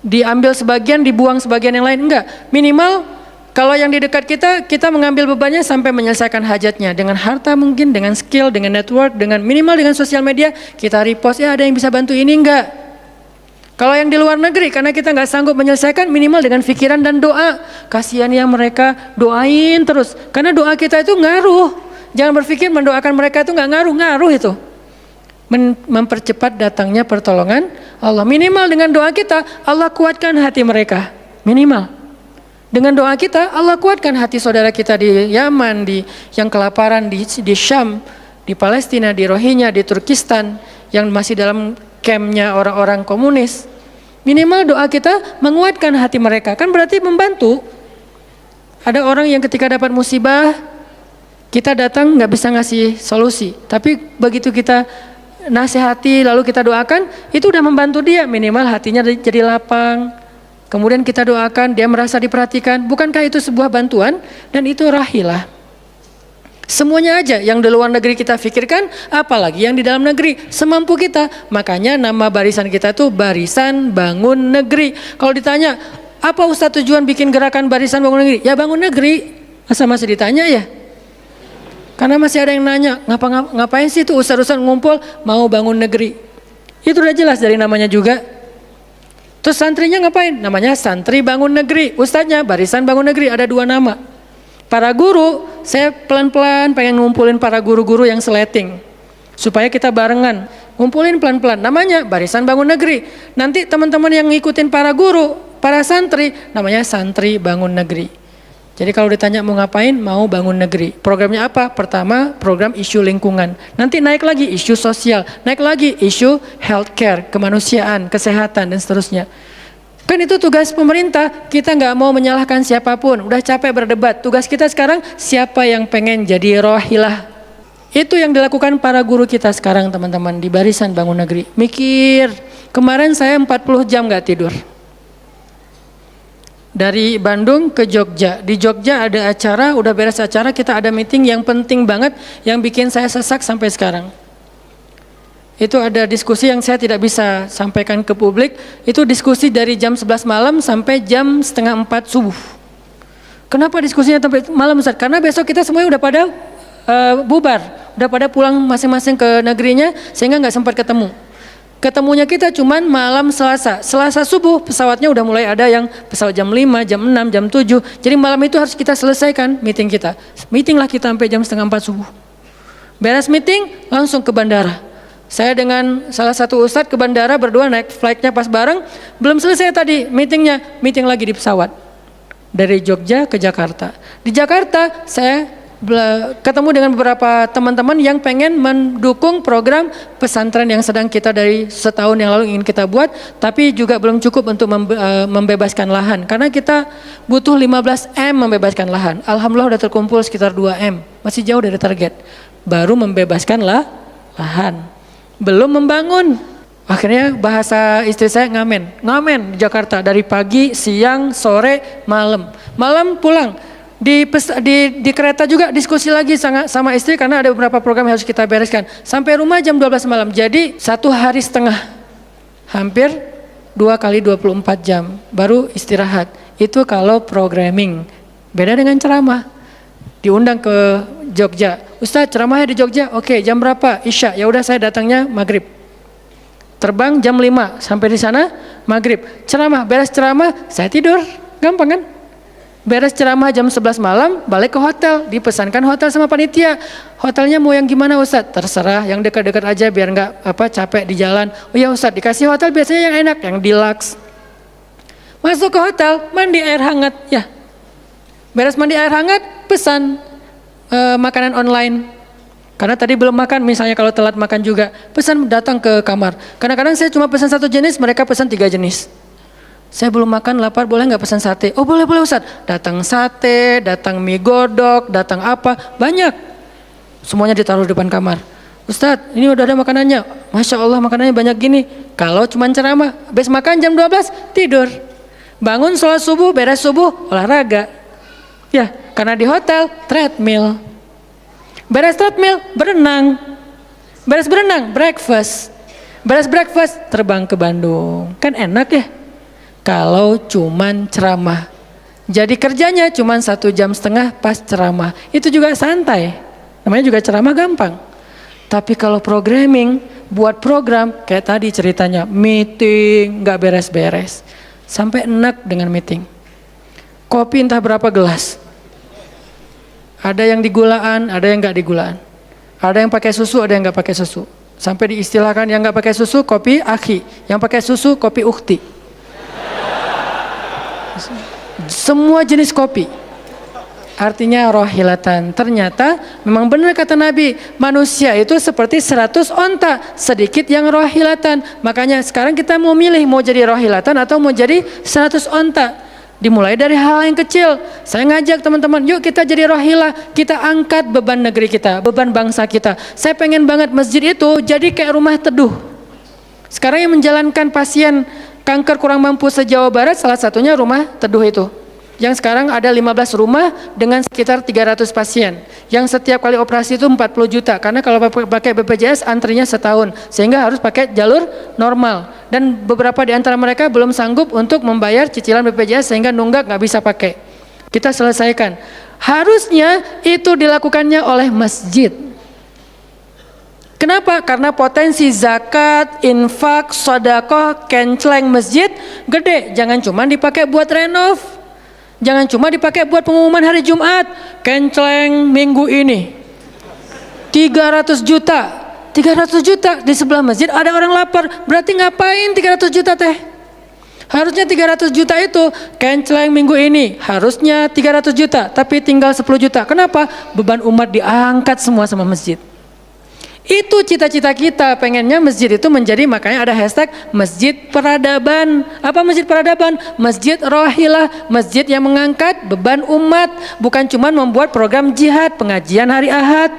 Speaker 1: diambil sebagian dibuang sebagian yang lain, enggak. Minimal kalau yang di dekat kita mengambil bebannya sampai menyelesaikan hajatnya dengan harta, mungkin dengan skill, dengan network, dengan minimal dengan sosial media kita repost, ya ada yang bisa bantu ini, enggak. Kalau yang di luar negeri karena kita nggak sanggup menyelesaikan, minimal dengan pikiran dan doa. Kasihan ya mereka, doain terus karena doa kita itu ngaruh. Jangan berpikir mendoakan mereka itu nggak ngaruh itu. Mempercepat datangnya pertolongan Allah. Minimal dengan doa kita, Allah kuatkan hati mereka. Minimal. Dengan doa kita, Allah kuatkan hati saudara kita di Yaman, yang kelaparan, di Syam, di Palestina, di Rohingya, di Turkistan, yang masih dalam campnya orang-orang komunis. Minimal doa kita menguatkan hati mereka. Kan berarti membantu. Ada orang yang ketika dapat musibah, kita datang nggak bisa ngasih solusi, tapi begitu kita nasihati lalu kita doakan, itu udah membantu dia, minimal hatinya jadi lapang. Kemudian kita doakan, dia merasa diperhatikan. Bukankah itu sebuah bantuan? Dan itu rahilah. Semuanya aja yang di luar negeri kita pikirkan, apalagi yang di dalam negeri, semampu kita. Makanya nama barisan kita tuh Barisan Bangun Negeri. Kalau ditanya, apa Ustadz tujuan bikin gerakan Barisan Bangun Negeri? Ya bangun negeri. Masa masih ditanya ya? Karena masih ada yang nanya, ngapain sih tuh ustadz-ustadz ngumpul mau bangun negeri? Itu udah jelas dari namanya juga. Terus santrinya ngapain? Namanya Santri Bangun Negeri. Ustadznya Barisan Bangun Negeri, ada 2 nama. Para guru, saya pelan-pelan pengen ngumpulin para guru-guru yang seleting. Supaya kita barengan, ngumpulin pelan-pelan. Namanya Barisan Bangun Negeri. Nanti teman-teman yang ngikutin para guru, para santri, namanya Santri Bangun Negeri. Jadi kalau ditanya mau ngapain, mau bangun negeri. Programnya apa? Pertama, program isu lingkungan. Nanti naik lagi isu sosial, naik lagi isu healthcare, kemanusiaan, kesehatan, dan seterusnya. Kan itu tugas pemerintah, kita nggak mau menyalahkan siapapun. Udah capek berdebat, tugas kita sekarang siapa yang pengen jadi rohilah. Itu yang dilakukan para guru kita sekarang teman-teman di Barisan Bangun Negeri. Mikir, kemarin saya 40 jam nggak tidur. Dari Bandung ke Jogja. Di Jogja ada acara, udah beres acara, kita ada meeting yang penting banget yang bikin saya sesak sampai sekarang. Itu ada diskusi yang saya tidak bisa sampaikan ke publik. Itu diskusi dari jam 11 malam sampai jam setengah 4 subuh. Kenapa diskusinya sampai malam Ustaz? Karena besok kita semuanya udah pada bubar, udah pada pulang masing-masing ke negerinya sehingga nggak sempat ketemu. Ketemunya kita cuman malam Selasa. Selasa subuh pesawatnya udah mulai ada yang pesawat jam 5, jam 6, jam 7. Jadi malam itu harus kita selesaikan meeting kita. Meeting lah kita sampai jam setengah 4 subuh. Beres meeting langsung ke bandara. Saya dengan salah satu ustadz ke bandara berdua naik flightnya pas bareng. Belum selesai tadi meetingnya, meeting lagi di pesawat. Dari Jogja ke Jakarta. Di Jakarta saya ketemu dengan beberapa teman-teman yang pengen mendukung program pesantren yang sedang kita dari setahun yang lalu ingin kita buat, tapi juga belum cukup untuk membebaskan lahan karena kita butuh 15 M membebaskan lahan. Alhamdulillah udah terkumpul sekitar 2 M, masih jauh dari target. Baru membebaskan lahan, belum membangun. Akhirnya bahasa istri saya ngamen di Jakarta dari pagi, siang, sore, malam pulang. Di kereta juga diskusi lagi sama istri karena ada beberapa program yang harus kita bereskan. Sampai rumah jam 12 malam. Jadi 1 hari setengah. Hampir 2 kali 24 jam. Baru istirahat. Itu kalau programming. Beda dengan ceramah. Diundang ke Jogja. Ustadz ceramahnya di Jogja. Oke, jam berapa? Isya. Ya udah saya datangnya maghrib. Terbang jam 5. Sampai di sana maghrib. Ceramah. Beres ceramah saya tidur. Gampang kan? Beres ceramah jam 11 malam, balik ke hotel, dipesankan hotel sama panitia. Hotelnya mau yang gimana Ustadz? Terserah, yang dekat-dekat aja biar nggak capek di jalan. Oh ya Ustadz, dikasih hotel biasanya yang enak, yang deluxe. Masuk ke hotel, mandi air hangat, ya. Beres mandi air hangat, pesan makanan online. Karena tadi belum makan, misalnya kalau telat makan juga, pesan datang ke kamar. Kadang-kadang saya cuma pesan 1 jenis, mereka pesan 3 jenis. Saya belum makan, lapar, boleh nggak pesan sate? Oh boleh Ustadz. Datang sate, datang mie godok, datang apa, banyak. Semuanya ditaruh di depan kamar. Ustadz, ini udah ada makanannya. Masya Allah makanannya banyak gini. Kalau cuma ceramah, habis makan jam 12, tidur. Bangun sholat subuh, beres subuh, olahraga. Ya, karena di hotel, treadmill. Beres treadmill, berenang. Beres berenang, breakfast. Beres breakfast, terbang ke Bandung. Kan enak ya? Kalau cuman ceramah. Jadi kerjanya cuman 1,5 jam pas ceramah. Itu juga santai. Namanya juga ceramah gampang. Tapi kalau programming, buat program kayak tadi ceritanya, meeting nggak beres-beres. Sampai enak dengan meeting. Kopi entah berapa gelas. Ada yang digulaan, ada yang nggak digulaan. Ada yang pakai susu, ada yang nggak pakai susu. Sampai diistilahkan yang nggak pakai susu kopi akhi, yang pakai susu kopi ukhti. Semua jenis kopi. Artinya rohilatan. Ternyata memang benar kata Nabi, manusia itu seperti 100 onta, sedikit yang rohilatan. Makanya sekarang kita mau milih mau jadi rohilatan atau mau jadi 100 onta. Dimulai dari hal yang kecil. Saya ngajak teman-teman, yuk kita jadi rohilah, kita angkat beban negeri kita, beban bangsa kita. Saya pengen banget masjid itu jadi kayak rumah teduh. Sekarang yang menjalankan pasien kanker kurang mampu se-Jawa Barat, salah satunya rumah teduh itu. Yang sekarang ada 15 rumah dengan sekitar 300 pasien. Yang setiap kali operasi itu 40 juta. Karena kalau pakai BPJS antrinya setahun. Sehingga harus pakai jalur normal. Dan beberapa di antara mereka belum sanggup untuk membayar cicilan BPJS sehingga nunggak nggak bisa pakai. Kita selesaikan. Harusnya itu dilakukannya oleh masjid. Kenapa? Karena potensi zakat, infak, sedekah, kenceleng masjid gede. Jangan cuma dipakai buat renov. Jangan cuma dipakai buat pengumuman hari Jumat. Kenceleng minggu ini 300 juta. 300 juta di sebelah masjid ada orang lapar. Berarti ngapain 300 juta teh? Harusnya 300 juta itu kenceleng minggu ini. Harusnya 300 juta. Tapi tinggal 10 juta. Kenapa? Beban umat diangkat semua sama masjid. Itu cita-cita kita, pengennya masjid itu menjadi, makanya ada hashtag masjid peradaban. Apa masjid peradaban? Masjid rohilah, masjid yang mengangkat beban umat, bukan cuma membuat program jihad, pengajian hari Ahad.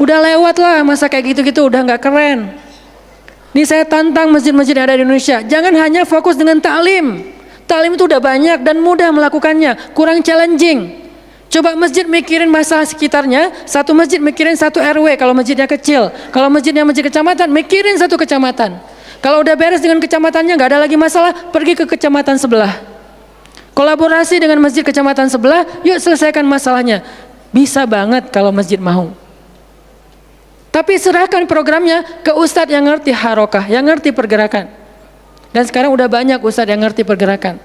Speaker 1: Udah lewat lah masa kayak gitu-gitu, udah nggak keren. Nih saya tantang masjid-masjid yang ada di Indonesia, jangan hanya fokus dengan taklim. Taklim itu udah banyak dan mudah melakukannya, kurang challenging. Coba masjid mikirin masalah sekitarnya, satu masjid mikirin satu RW kalau masjidnya kecil. Kalau masjidnya masjid kecamatan, mikirin satu kecamatan. Kalau udah beres dengan kecamatannya, nggak ada lagi masalah, pergi ke kecamatan sebelah. Kolaborasi dengan masjid kecamatan sebelah, yuk selesaikan masalahnya. Bisa banget kalau masjid mau. Tapi serahkan programnya ke ustadz yang ngerti harokah, yang ngerti pergerakan. Dan sekarang udah banyak ustadz yang ngerti pergerakan.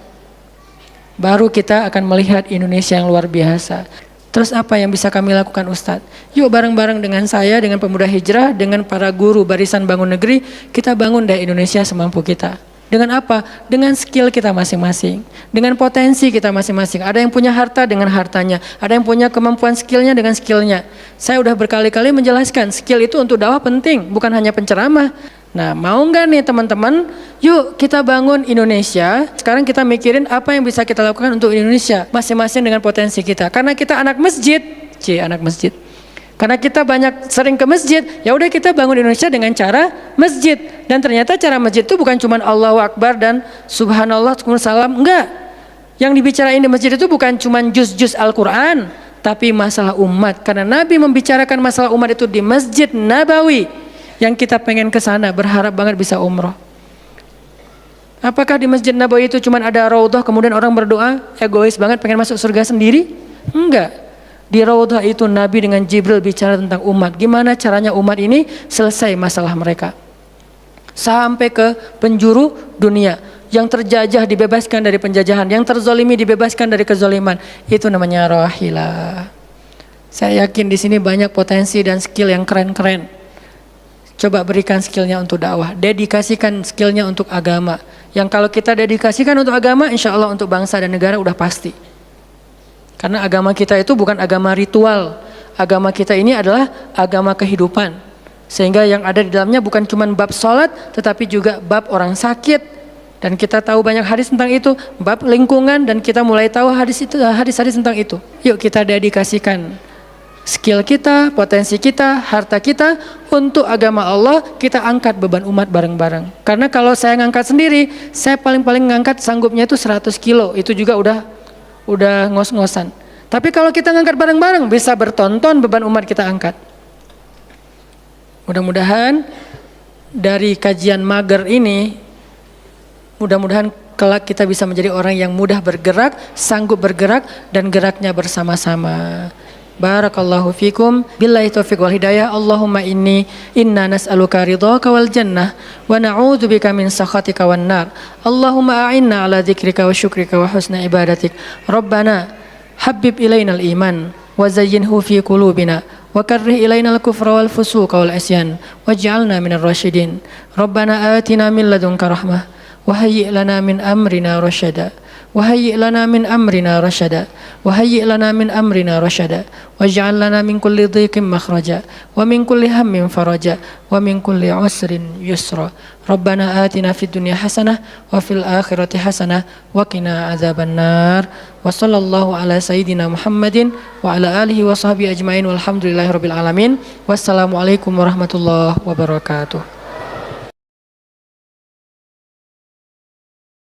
Speaker 1: Baru kita akan melihat Indonesia yang luar biasa. Terus apa yang bisa kami lakukan Ustadz? Yuk bareng-bareng dengan saya, dengan pemuda hijrah, dengan para guru barisan bangun negeri, kita bangun deh Indonesia semampu kita. Dengan apa? Dengan skill kita masing-masing, dengan potensi kita masing-masing. Ada yang punya harta dengan hartanya, ada yang punya kemampuan skillnya dengan skillnya. Saya udah berkali-kali menjelaskan, skill itu untuk dakwah penting, bukan hanya penceramah. Nah, mau nggak nih teman-teman? Yuk kita bangun Indonesia. Sekarang kita mikirin apa yang bisa kita lakukan untuk Indonesia, masing-masing dengan potensi kita. Karena kita anak masjid, anak masjid. Karena kita banyak sering ke masjid, ya udah kita bangun Indonesia dengan cara masjid. Dan ternyata cara masjid itu bukan cuma Allahu Akbar dan Subhanallah, salam, enggak. Yang dibicarain di masjid itu bukan cuma juz-juz Al-Quran, tapi masalah umat. Karena Nabi membicarakan masalah umat itu di Masjid Nabawi. Yang kita pengen ke sana, berharap banget bisa umroh. Apakah di Masjid Nabawi itu cuma ada raudhah kemudian orang berdoa egois banget pengen masuk surga sendiri? Enggak. Di raudhah itu Nabi dengan Jibril bicara tentang umat. Gimana caranya umat ini selesai masalah mereka. Sampai ke penjuru dunia. Yang terjajah dibebaskan dari penjajahan, yang terzolimi dibebaskan dari kezoliman. Itu namanya rahilah. Saya yakin di sini banyak potensi dan skill yang keren-keren. Coba berikan skillnya untuk dakwah, dedikasikan skillnya untuk agama. Yang kalau kita dedikasikan untuk agama, insya Allah untuk bangsa dan negara udah pasti. Karena agama kita itu bukan agama ritual. Agama kita ini adalah agama kehidupan. Sehingga yang ada di dalamnya bukan cuma bab sholat, tetapi juga bab orang sakit. Dan kita tahu banyak hadis tentang itu, bab lingkungan, dan kita mulai tahu hadis-hadis tentang itu. Yuk kita dedikasikan skill kita, potensi kita, harta kita untuk agama Allah. Kita angkat beban umat bareng-bareng. Karena kalau saya ngangkat sendiri, saya paling-paling ngangkat sanggupnya itu 100 kilo. Itu juga udah ngos-ngosan. Tapi kalau kita ngangkat bareng-bareng, bisa bertonton beban umat kita angkat. Mudah-mudahan dari kajian mager ini, mudah-mudahan kelak kita bisa menjadi orang yang mudah bergerak, sanggup bergerak, dan geraknya bersama-sama. Barakallahu fikum, billahi taufiq wal hidayah. Allahumma inna nas'aluka ridhaka wal jannah wa na'udzubika min sakhatika wan nar. Allahumma a'inna ala dzikrika wa syukrika wa husna ibadatik. Rabbana habib ilainal iman wa zayyinhu fi qulubina wa karrih ilainal kufra wal fusuqa wal isyan waj'alna minar rasyidin. Rabbana atina min ladunka rahmah wa hayyi' lana min amrina rasyada. وهيئ لنا من أمرنا رشدا وهيئ لنا من أمرنا رشدا واجعل لنا من كل ضيق مخرجا ومن كل هم فرجا ومن كل عسر يسرا ربنا آتنا في الدنيا حسنة وفي الآخرة حسنة وقنا عذاب النار وصلى الله على سيدنا محمد وعلى آله وصحبه أجمعين والحمد لله رب العالمين والسلام عليكم ورحمة الله وبركاته.